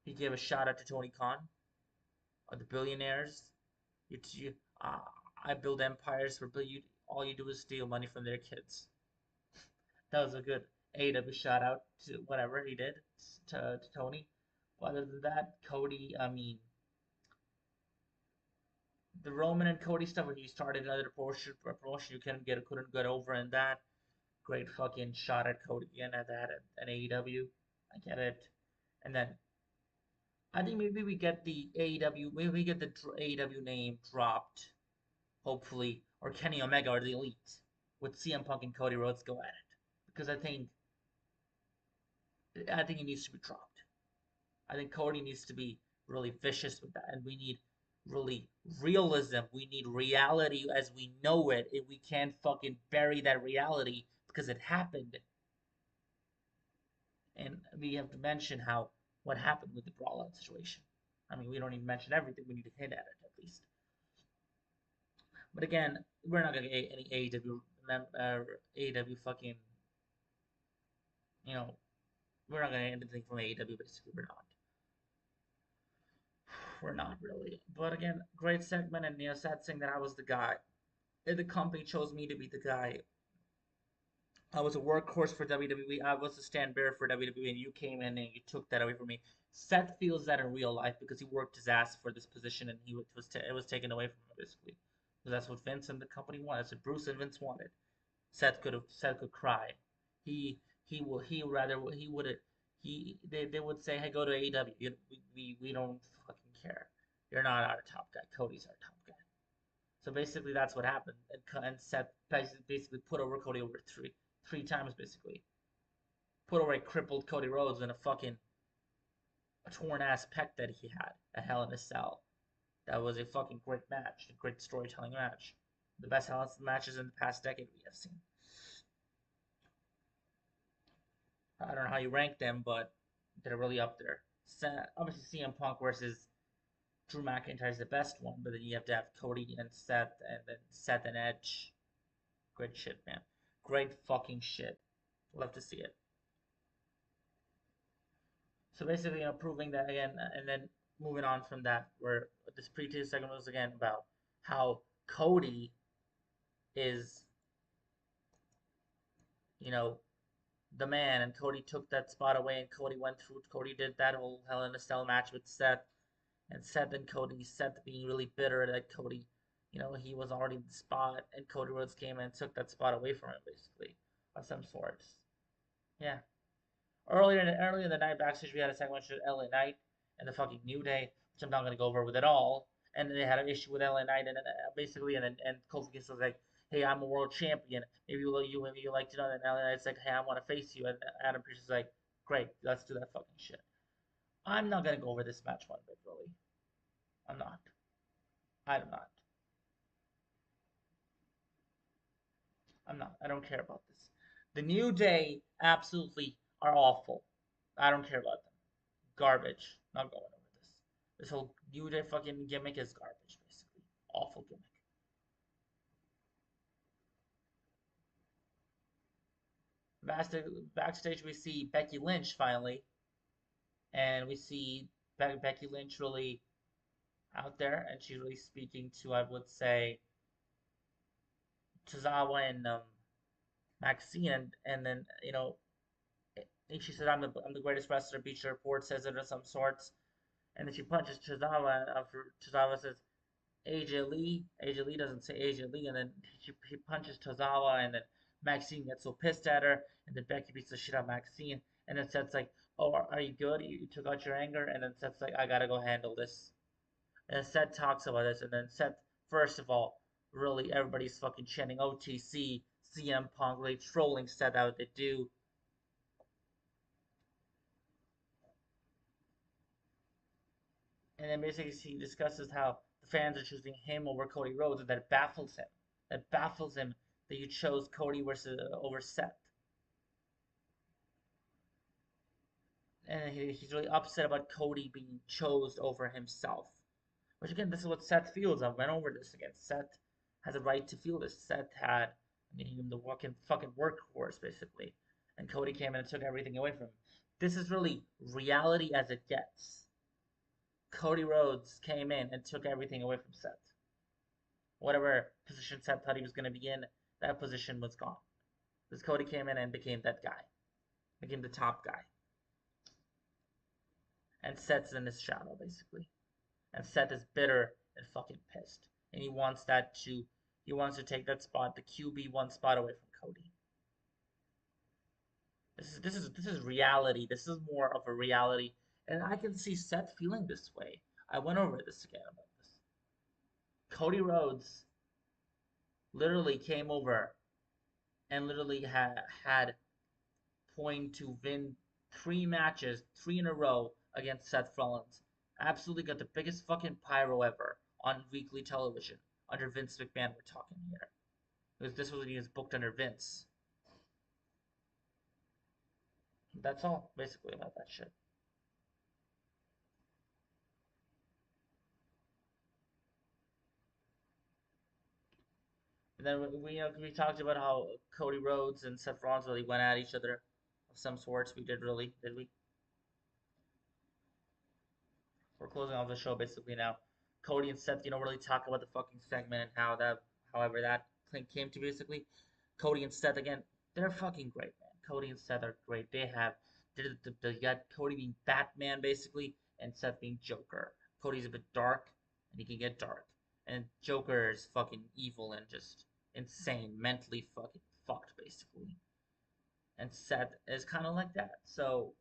He gave a shout out to Tony Khan, or the billionaires. You, uh, I build empires for you. All you do is steal money from their kids. That was a good AEW shout out to whatever he did to Tony. Other than that, Cody, the Roman and Cody stuff when you started another promotion you couldn't get over in that. Great fucking shot at Cody again at that at AEW. I get it. And then I think maybe we get the AEW, maybe we get the AEW name dropped, hopefully, or Kenny Omega or the Elite with CM Punk and Cody Rhodes go at it, because I think it needs to be dropped. I think Cody needs to be really vicious with that, and we need really realism. We need reality as we know it. If we can't fucking bury that reality because it happened, and we have to mention what happened with the brawlout situation. I mean, we don't even mention everything. We need to hint at it at least. But again, we're not gonna get any AEW fucking, we're not gonna get anything from AEW. Basically, we're not. We're not really. But again, great segment, and sad thing that I was the guy. The company chose me to be the guy. I was a workhorse for WWE. I was a stand bearer for WWE, and you came in and you took that away from me. Seth feels that in real life because he worked his ass for this position, and it was taken away from him basically. Because that's what Vince and the company wanted. That's what Bruce and Vince wanted. Seth could cry. He he will he rather he would they would say, hey, go to AEW. We don't fucking care. You're not our top guy. Cody's our top guy. So basically that's what happened, and Seth basically put over Cody over three times basically. Put over a crippled Cody Rhodes and a torn ass pec that he had at Hell in a Cell. That was a fucking great match, a great storytelling match. The best Hell in a Cell matches in the past decade we have seen. I don't know how you rank them, but they're really up there. Obviously, CM Punk versus Drew McIntyre is the best one, but then you have to have Cody and Seth, and then Seth and Edge. Great shit, man. Great fucking shit. Love to see it. So basically, proving that again, and then moving on from that, where this pre-tape segment was again about how Cody is, the man, and Cody took that spot away, and Cody did that whole Hell in a Cell match with Seth, and Seth and Cody, Seth being really bitter that Cody, he was already in the spot, and Cody Rhodes came and took that spot away from him, basically, of some sorts. Yeah. Earlier in the night, backstage, we had a segment with LA Knight and the fucking New Day, which I'm not going to go over with at all. And they had an issue with LA Knight, and basically, and Kofi Kingston was like, hey, I'm a world champion. Maybe you like to know that. And LA Knight's like, hey, I want to face you. And Adam Pearce is like, great, let's do that fucking shit. I'm not going to go over this match one bit, really. I'm not. I'm not. I'm not. I don't care about this. The New Day absolutely are awful. I don't care about them. Garbage. Not going over this. This whole New Day fucking gimmick is garbage, basically. Awful gimmick. Backstage, we see Becky Lynch finally, and we see Becky Lynch really out there, and she's really speaking to, I would say, Tozawa and Maxine, and then she said, I'm the greatest wrestler. Beach Report says it of some sorts, and then she punches Tozawa. After Tozawa says AJ Lee, AJ Lee doesn't say AJ Lee, and then she punches Tozawa, and then Maxine gets so pissed at her, and then Becky beats the shit out of Maxine, and then Seth's like, oh, are you good? You took out your anger, and then Seth's like, I gotta go handle this. And Seth talks about this, and then Seth, first of all, really everybody's fucking chanting OTC, CM Punk, really trolling Seth out they do. And then basically he discusses how the fans are choosing him over Cody Rhodes, and that baffles him. That baffles him that you chose Cody versus over Seth. And he's really upset about Cody being chosen over himself. Which again, this is what Seth feels. I went over this again. Seth has a right to feel this. Seth had, I mean, him the fucking workhorse basically, and Cody came in and took everything away from him. This is really reality as it gets. Cody Rhodes came in and took everything away from Seth. Whatever position Seth thought he was going to be in, that position was gone. Because Cody came in and became that guy, became the top guy, and Seth's in his shadow basically. And Seth is bitter and fucking pissed, and he wants to take that spot, the QB1 spot, away from Cody. This is reality. This is more of a reality, and I can see Seth feeling this way. I went over this again about this. Cody Rhodes literally came over and literally had point to win 3 matches, 3 in a row against Seth Rollins. Absolutely got the biggest fucking pyro ever on weekly television under Vince McMahon. We're talking here because this was when he was booked under Vince. That's all basically about that shit. And then we talked about how Cody Rhodes and Seth Rollins really went at each other of some sorts. We did really, did we? We're closing off the show basically now. Cody and Seth, really talk about the fucking segment and however that thing came to basically. Cody and Seth again, they're fucking great, man. Cody and Seth are great. You got Cody being Batman basically, and Seth being Joker. Cody's a bit dark, and he can get dark, and Joker is fucking evil and just insane, mentally fucking fucked basically. And Seth is kind of like that. So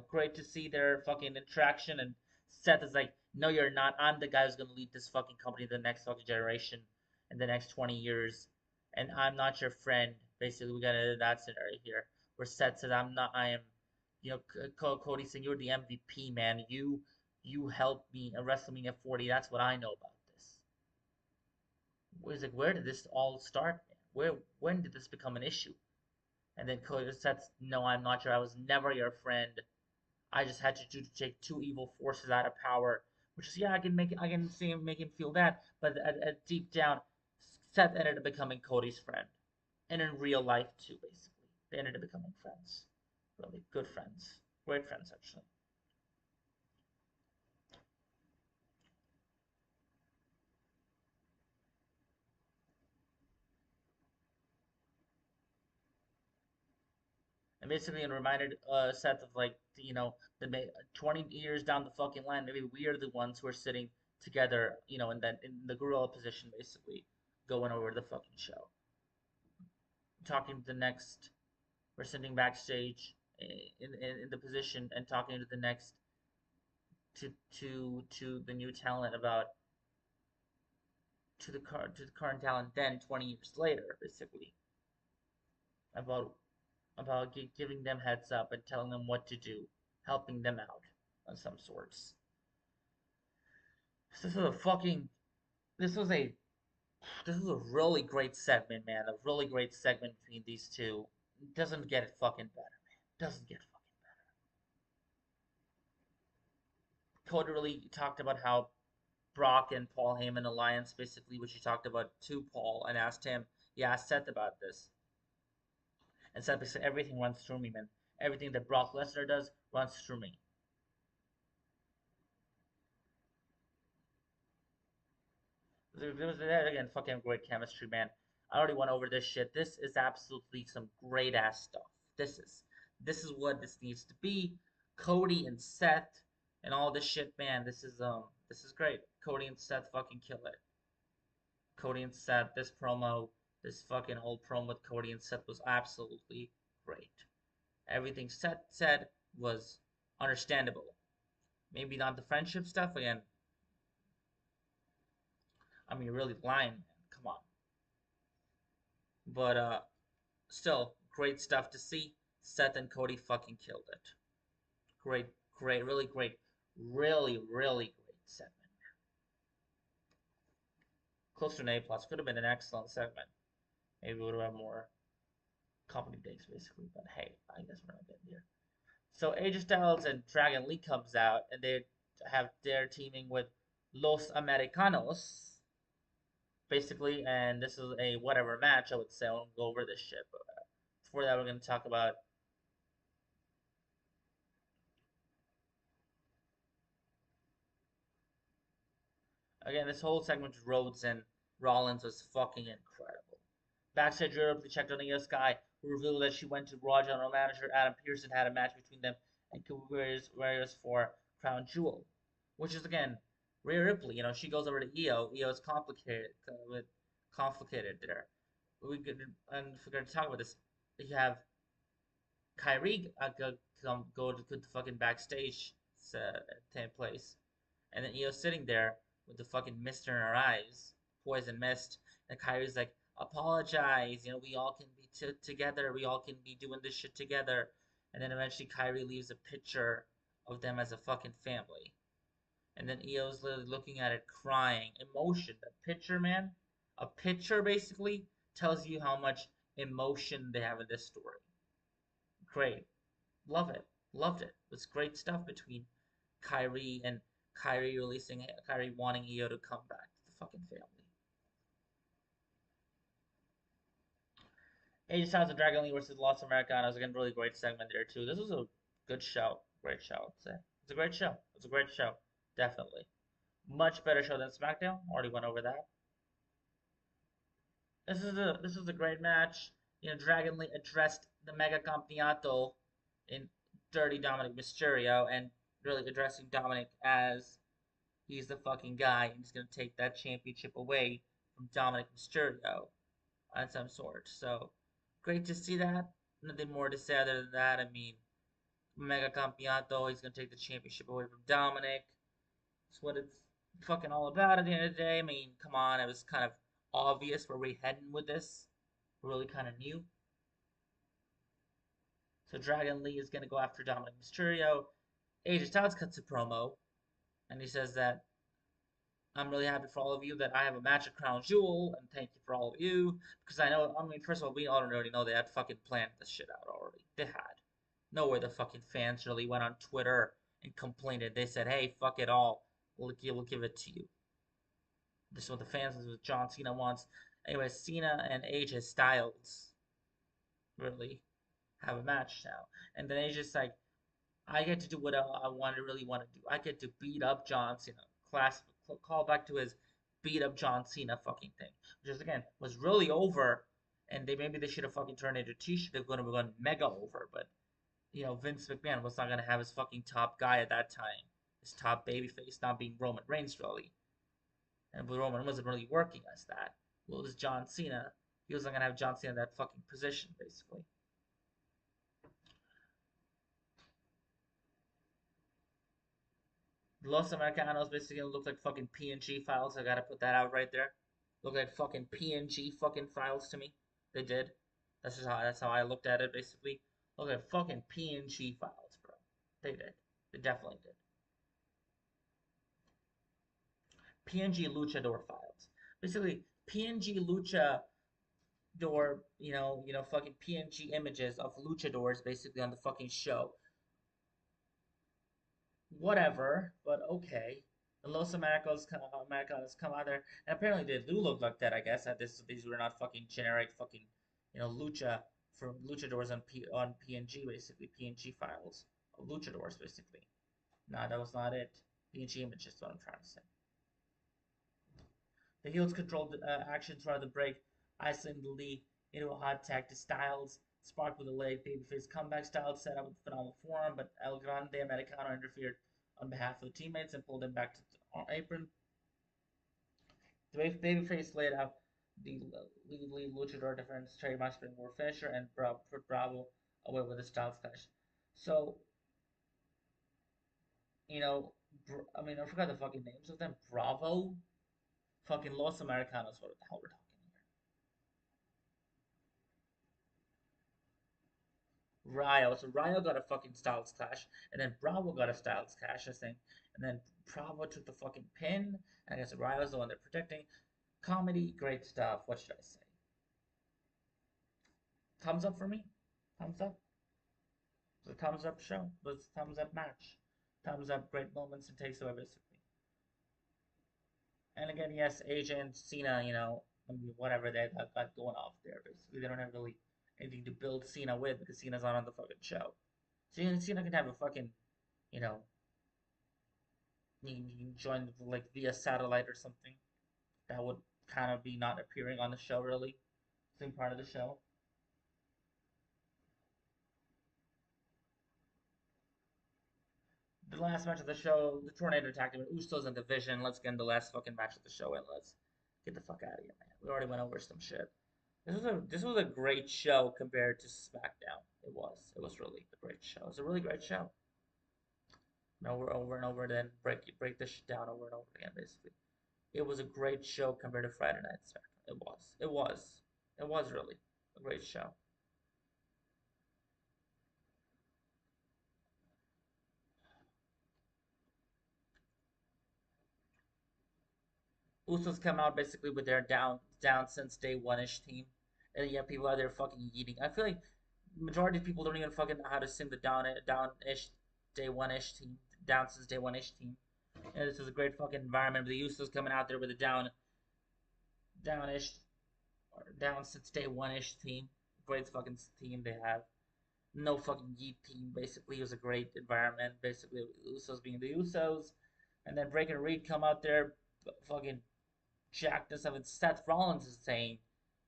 great to see their fucking interaction. And Seth is like, no, you're not. I'm the guy who's gonna lead this fucking company the next fucking generation in the next 20 years. And I'm not your friend. Basically, we got that scenario here where Seth says, I'm not. I am. Cody saying you're the MVP, man. You helped me at WrestleMania 40. That's what I know about this. He's like, where did this all start? When did this become an issue? And then Cody says, no, I'm not sure. I was never your friend. I just had to take 2 evil forces out of power. Which is, yeah, I can see him make him feel that, but at deep down, Seth ended up becoming Cody's friend, and in real life too. Basically, they ended up becoming friends, really good friends, great friends actually. And basically, it reminded Seth of like the 20 years down the fucking line, maybe we are the ones who are sitting together, in the gorilla position, basically going over the fucking show, talking to the next. We're sitting backstage in the position and talking to the next to the new talent about to the current talent then 20 years later basically about giving them heads up and telling them what to do, helping them out on some sorts. This was a fucking this was a this was a really great segment, man. A really great segment between these two. It doesn't get it fucking better, man. Doesn't get fucking Cody really talked about how Brock and Paul Heyman alliance, basically, which he talked about to Paul and asked him, he asked Seth about this. And Seth said, everything runs through me, man. Everything that Brock Lesnar does runs through me. There was that again, fucking great chemistry, man. I already went over this shit. This is absolutely some great ass stuff. This is what this needs to be. Cody and Seth and all this shit, man. This is great. Cody and Seth fucking kill it. Cody and Seth, this fucking whole promo with Cody and Seth was absolutely great. Everything Seth said was understandable. Maybe not the friendship stuff again. I mean, you're really lying, man. Come on. But still, great stuff to see. Seth and Cody fucking killed it. Great, great, really great. Really, really great segment. Close to an A plus. Could have been an excellent segment. Maybe we would have had more company dates, basically. But hey, I guess we're not getting here. So AJ Styles and Dragon Lee comes out, and they're teaming with Los Americanos, basically. And this is a whatever match, I would say. I won't go over this shit. But before that, we're going to talk about. Again, this whole segment with Rhodes and Rollins was fucking incredible. Backstage Europe, they checked on Io Sky, who revealed that she went to Raw General Manager Adam Pearson, had a match between them and Warriors for Crown Jewel, which is again Rhea Ripley. You know, she goes over to Io. Io is complicated there. We could, and if we're gonna talk about this, you have Kyrie go to the fucking backstage place, and then Io's sitting there with the fucking mist in her eyes, poison mist, and Kyrie's like, apologize, you know, we all can be together, we all can be doing this shit together, and then eventually Kyrie leaves a picture of them as a fucking family, and then Io's literally looking at it, crying, emotion. The picture, man, a picture basically tells you how much emotion they have in this story. Great. Love it. Loved it. It was great stuff between Kyrie and Kyrie wanting Io to come back to the fucking family. AJ Styles and Dragon Lee versus Los Americanos. Again, really great segment there too. This was a good show. Great show, I'd say. It's a great show. It's a great show. Definitely. Much better show than SmackDown. Already went over that. This is a great match. You know, Dragon Lee addressed the Mega Campeonato in Dirty Dominic Mysterio and really addressing Dominic as he's the fucking guy and he's gonna take that championship away from Dominic Mysterio on some sort. So great to see that. Nothing more to say other than that. I mean, Mega Campeonato, he's gonna take the championship away from Dominic. That's what it's fucking all about at the end of the day. I mean, come on, it was kind of obvious where we're heading with this. We really kind of knew. So Dragon Lee is gonna go after Dominic Mysterio. AJ Styles cuts a promo, and he says that I'm really happy for all of you that I have a match at Crown Jewel, and thank you for all of you. Because I know, I mean, first of all, we already know they had fucking planned this shit out already. They had. No way the fucking fans really went on Twitter and complained. They said, hey, fuck it all. We'll give it to you. This is what the fans, this is what John Cena wants. Anyway, Cena and AJ Styles really have a match now. And then AJ's like, I get to do what I really want to do. I get to beat up John Cena. Call back to his beat up John Cena fucking thing, which is again was really over. And they should have fucking turned it into a T-shirt. They're going to be mega over, but you know Vince McMahon was not going to have his fucking top guy at that time, his top babyface not being Roman Reigns really, and Roman wasn't really working as that. Well, it was John Cena. He was not going to have John Cena in that fucking position basically. Los Americanos basically look like fucking PNG files. I gotta put that out right there. Look like fucking PNG fucking files to me. They did. That's how I looked at it basically. Look like fucking PNG files, bro. They did. They definitely did. PNG Luchador files. Basically, PNG Luchador, fucking PNG images of luchadors basically on the fucking show. Whatever, but okay. The Los Americanos come out there, and apparently they do look like that. I guess that these were not fucking generic fucking lucha from luchadors on PNG basically PNG files of luchadors basically. Nah, that was not it. PNG images is what I'm trying to say. The heels controlled action throughout the break, isolating the lead into a hot tag to Styles. Sparked with a leg, babyface comeback. Styles set up with phenomenal form, but El Grande Americano interfered on behalf of the teammates and pulled him back to the apron. The babyface laid out the lead luchador defense, trademark spring war finisher, and put Bravo away with a Styles clash. So, I mean, I forgot the fucking names of them. Bravo, fucking Los Americanos, what the hell we're talking. Ryo. So Ryo got a fucking Styles clash, and then Bravo got a Styles clash, I think. And then Bravo took the fucking pin. And I guess Ryo's the one they're protecting. Comedy, great stuff. What should I say? Thumbs up for me. Thumbs up. It was a thumbs up show. It was a thumbs up match. Thumbs up, great moments and takes away basically. And again, yes, AJ and Cena, I mean, whatever they got going off there. Basically, they don't have really anything to build Cena with because Cena's not on the fucking show. Cena can have a fucking, you know, you can join like via satellite or something. That would kind of be not appearing on the show really. Same part of the show. The last match of the show, the Tornado attacked him. Usos and Division. Let's get in the last fucking match of the show and let's get the fuck out of here, man. We already went over some shit. This was a great show compared to SmackDown. It was. It was really a great show. It was a really great show. Over and over, then break this shit down over and over again, basically. It was a great show compared to Friday Night SmackDown. It was. It was. It was really a great show. Usos come out basically with their down since day one ish team, and yeah, people out there fucking eating. I feel like majority of people don't even fucking know how to sing the down ish day one ish team, down since day one ish team. And this is a great fucking environment. The Usos coming out there with a down ish or down since day one ish team. Great fucking team they have. No fucking yeet team. Basically, it was a great environment. Basically, Usos being the Usos, and then Breaker and Reed come out there, fucking jacked us up. And Seth Rollins is saying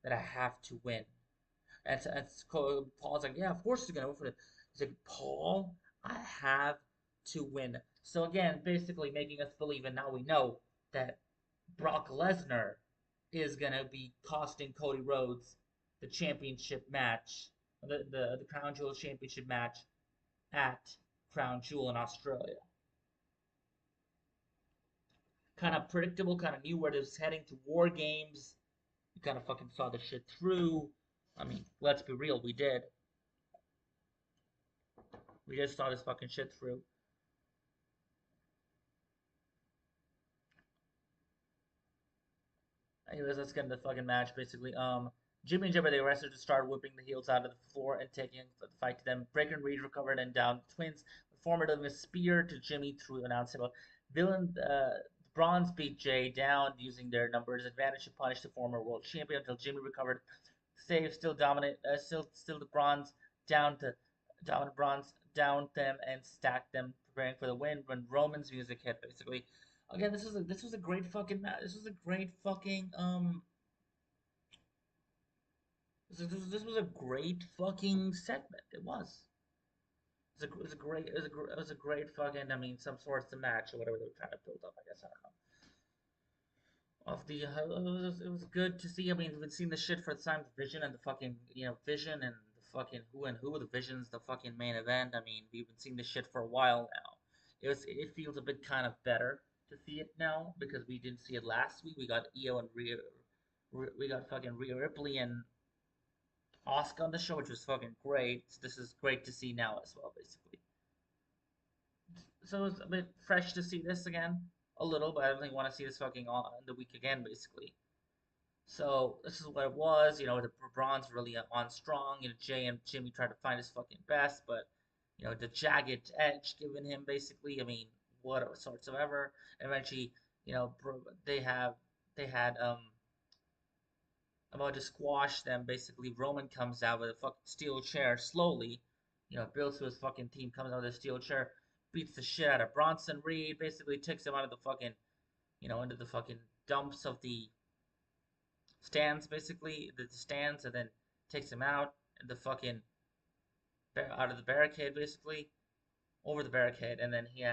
that I have to win. And Paul's like, yeah, of course he's gonna win for it. He's like, Paul, I have to win. So again, basically making us believe, and now we know that Brock Lesnar is gonna be costing Cody Rhodes the championship match, the Crown Jewel championship match at Crown Jewel in Australia. Kind of predictable, kind of knew where it was heading to War Games. We kind of fucking saw the shit through. I mean, let's be real, we did. We just saw this fucking shit through. Anyways, let's get into the fucking match, basically. Jimmy and Jebba, the wrestlers, just started whipping the heels out of the floor and taking the fight to them. Breaker and Reed recovered and down the Twins. The former delivering a spear to Jimmy through announce table. Villain, Bronze beat Jay down using their numbers advantage to punish the former world champion until Jimmy recovered. Save, still dominant, still the Bronze down to dominant Bronze down them and stacked them, preparing for the win when Roman's music hit, basically. Again, this was a great fucking match. This was a great fucking this was a great fucking segment. It was. It was a great fucking. I mean, some sorts of match or whatever they were trying to build up. I guess I don't know. Of the it was good to see. I mean, we've been seeing the shit for the time. The Vision and the fucking Vision and the fucking who the Vision's the fucking main event. I mean, we've been seeing this shit for a while now. It feels a bit kind of better to see it now because we didn't see it last week. We got Io and we got fucking Rhea Ripley and Oscar on the show, which was fucking great. So this is great to see now as well, basically. So it's a bit fresh to see this again, a little, but I don't think want to see this fucking on the week again, basically. So this is what it was. The Braun's really on strong. Jay and Jimmy tried to find his fucking best, but the jagged edge given him basically. I mean, what sorts of ever. Eventually, they had about to squash them. Basically, Roman comes out with a fucking steel chair slowly. Builds to his fucking team, comes out with a steel chair, beats the shit out of Bronson Reed. Basically, takes him out of the fucking, into the fucking dumps of the stands, basically the stands, and then takes him out and the fucking out of the barricade, basically over the barricade, and then he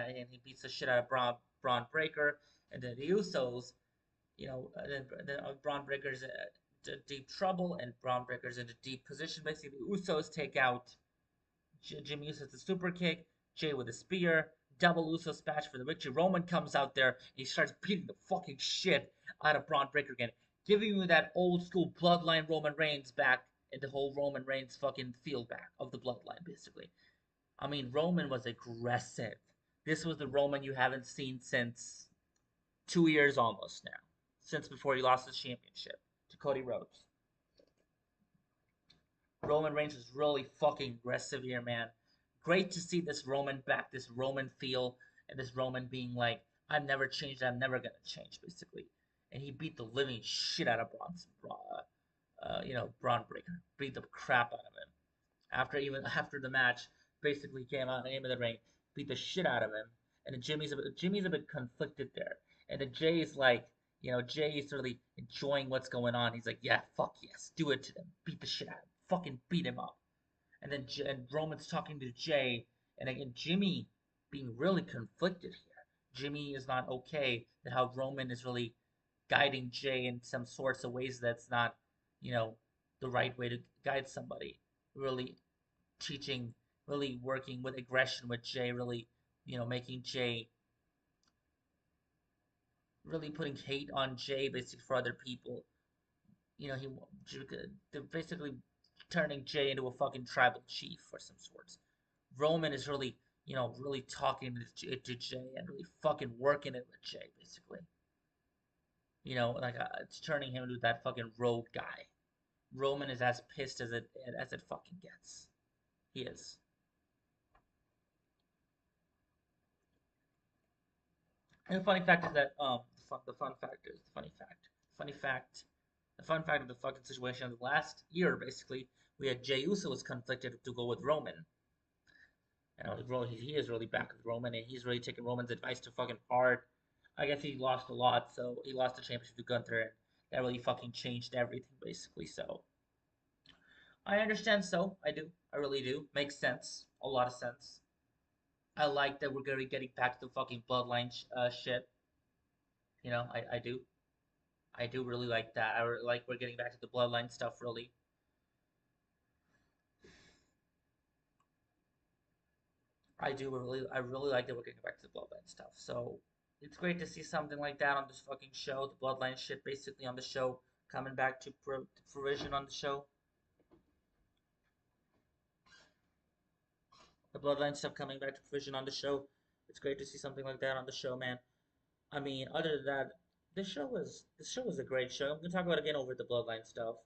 beats the shit out of Braun Breaker, and then the Usos, then Braun Breaker's deep trouble, and Braun Breaker's in a deep position. Basically, the Usos take out Jimmy Usos the super kick, Jay with a spear, double Uso smash for the victory. Roman comes out there and he starts beating the fucking shit out of Braun Breaker again, giving you that old school bloodline Roman Reigns back and the whole Roman Reigns fucking feel back of the bloodline, basically. I mean, Roman was aggressive. This was the Roman you haven't seen since 2 years almost now. Since before he lost his championship to Cody Rhodes. Roman Reigns was really fucking aggressive here, man. Great to see this Roman back, this Roman feel, and this Roman being like, I've never changed, I'm never gonna change, basically. And he beat the living shit out of Braun Breaker. Beat the crap out of him. After the match, basically came out in the ring, beat the shit out of him. And then Jimmy's a bit conflicted there. And then Jay's like, Jay's really enjoying what's going on. He's like, yeah, fuck yes, do it to them, beat the shit out of him, fucking beat him up. And then Roman's talking to Jay, and again Jimmy being really conflicted here. Jimmy is not okay that how Roman is really guiding Jay in some sorts of ways that's not, the right way to guide somebody. Really teaching, really working with aggression with Jay, really, making Jay, really putting hate on Jay basically for other people. They're basically turning Jay into a fucking tribal chief or some sorts. Roman is really, really talking to Jay and really fucking working it with Jay, basically. It's turning him into that fucking road guy. Roman is as pissed as it fucking gets. He is. And the funny fact is that the fun fact is the fun fact of the fucking situation of the last year basically we had Jey Uso was conflicted to go with Roman. And he is really back with Roman, and he's really taking Roman's advice to fucking heart. I guess he lost a lot, so he lost the championship to Gunther, and that really fucking changed everything basically. So I understand. So I do. I really do. Makes sense. A lot of sense. I like that we're gonna be getting back to the fucking bloodline shit. I do. I do really like that. Like we're getting back to the bloodline stuff. Really, I really like that we're getting back to the bloodline stuff. So it's great to see something like that on this fucking show. The bloodline shit, basically on the show, coming back to fruition on the show. The bloodline stuff coming back to fruition on the show. It's great to see something like that on the show, man. I mean, other than that, this show was a great show. I'm gonna talk about it again over the bloodline stuff.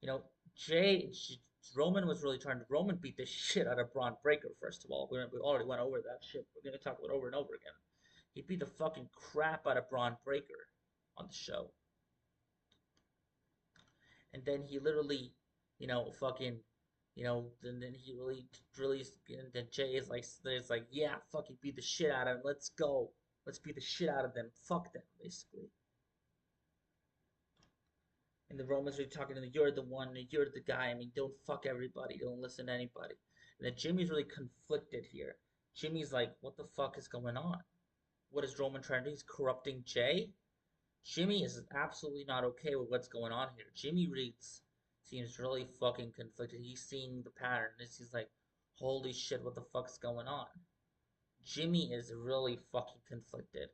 You know, Jay Roman was really trying to Roman beat the shit out of Braun Breaker. First of all, we already went over that shit. We're gonna talk about it over and over again. He beat the fucking crap out of Braun Breaker on the show, and then he literally, fucking, then he really, and then Jay is like, yeah, fucking beat the shit out of him. Let's go. Let's beat the shit out of them. Fuck them, basically. And the Romans are talking to him, you're the one, you're the guy. I mean, don't fuck everybody, don't listen to anybody. And then Jimmy's really conflicted here. Jimmy's like, what the fuck is going on? What is Roman trying to do? He's corrupting Jay? Jimmy is absolutely not okay with what's going on here. Jimmy Reeds seems really fucking conflicted. He's seeing the pattern. He's like, holy shit, what the fuck's going on? Jimmy is really fucking conflicted.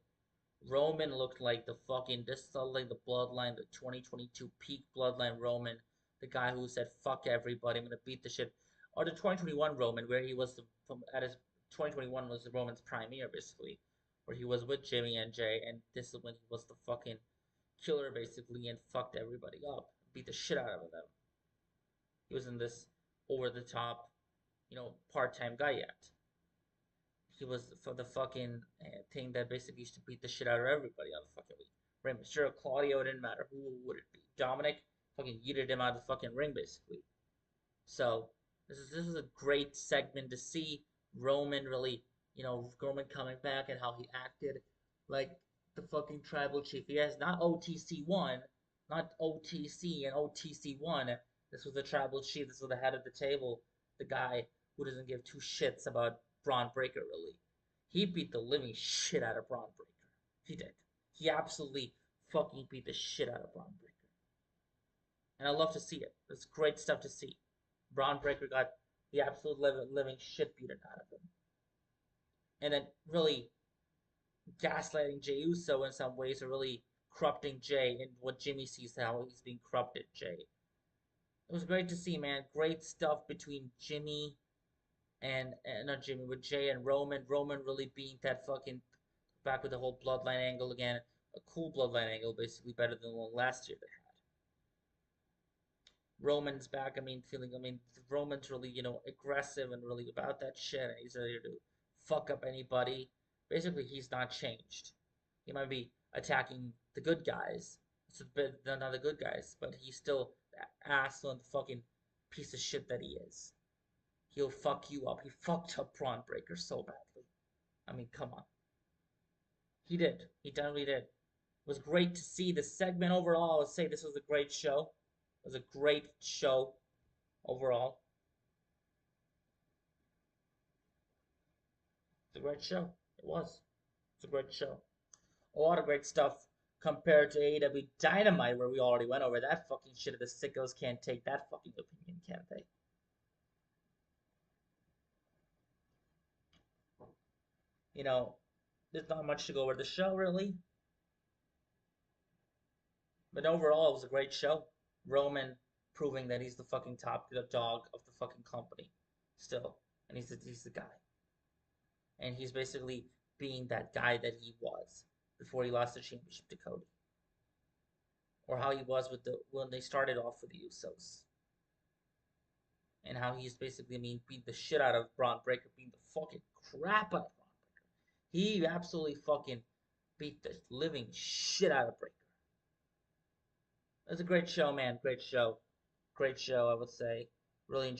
Roman looked like this felt like the bloodline, the 2022 peak bloodline Roman, the guy who said fuck everybody, I'm gonna beat the shit. Or the 2021 Roman, where he was at his 2021 was the Roman's prime year basically, where he was with Jimmy and Jay, and this is when he was the fucking killer basically and fucked everybody up, beat the shit out of them. He was in this over the top, part time guy yet. He was for the fucking thing that basically used to beat the shit out of everybody on the fucking week. Rey Mysterio, Claudio, it didn't matter. Who would it be? Dominic fucking yeeted him out of the fucking ring, basically. So, this is a great segment to see Roman really, Roman coming back and how he acted like the fucking tribal chief. He has not OTC1, not OTC and OTC1. This was the tribal chief. This was the head of the table. The guy who doesn't give two shits about Braun Breaker, really. He beat the living shit out of Braun Breaker. He did. He absolutely fucking beat the shit out of Braun Breaker. And I love to see it. It's great stuff to see. Braun Breaker got the absolute living shit beaten out of him. And then really gaslighting Jey Uso in some ways, or really corrupting Jay and what Jimmy sees how he's being corrupted Jay. It was great to see, man. Great stuff between Jimmy and not Jimmy, with Jay and Roman. Roman really being that fucking back with the whole bloodline angle again. A cool bloodline angle, basically better than the one last year they had. Roman's back. I mean, Roman's really, aggressive and really about that shit. And he's ready to fuck up anybody. Basically, he's not changed. He might be attacking the good guys, so none of the good guys, but he's still the asshole and fucking piece of shit that he is. He'll fuck you up. He fucked up Braun Breaker so badly. I mean, come on. He did. He definitely did. It was great to see the segment overall. I would say this was a great show. It was a great show overall. It's a great show. It was. It's a great show. A lot of great stuff compared to AEW Dynamite, where we already went over that fucking shit. The sickos can't take that fucking opinion, can't they? You know, there's not much to go over the show, really. But overall, it was a great show. Roman proving that he's the fucking top dog of the fucking company still. And he's the guy. And he's basically being that guy that he was before he lost the championship to Cody. Or how he was when they started off with the Usos. And how he's basically, beat the shit out of Braun Breaker, beat the fucking crap out of Braun Breaker. He absolutely fucking beat the living shit out of Breaker. It was a great show, man. Great show. Great show, I would say. Really enjoyed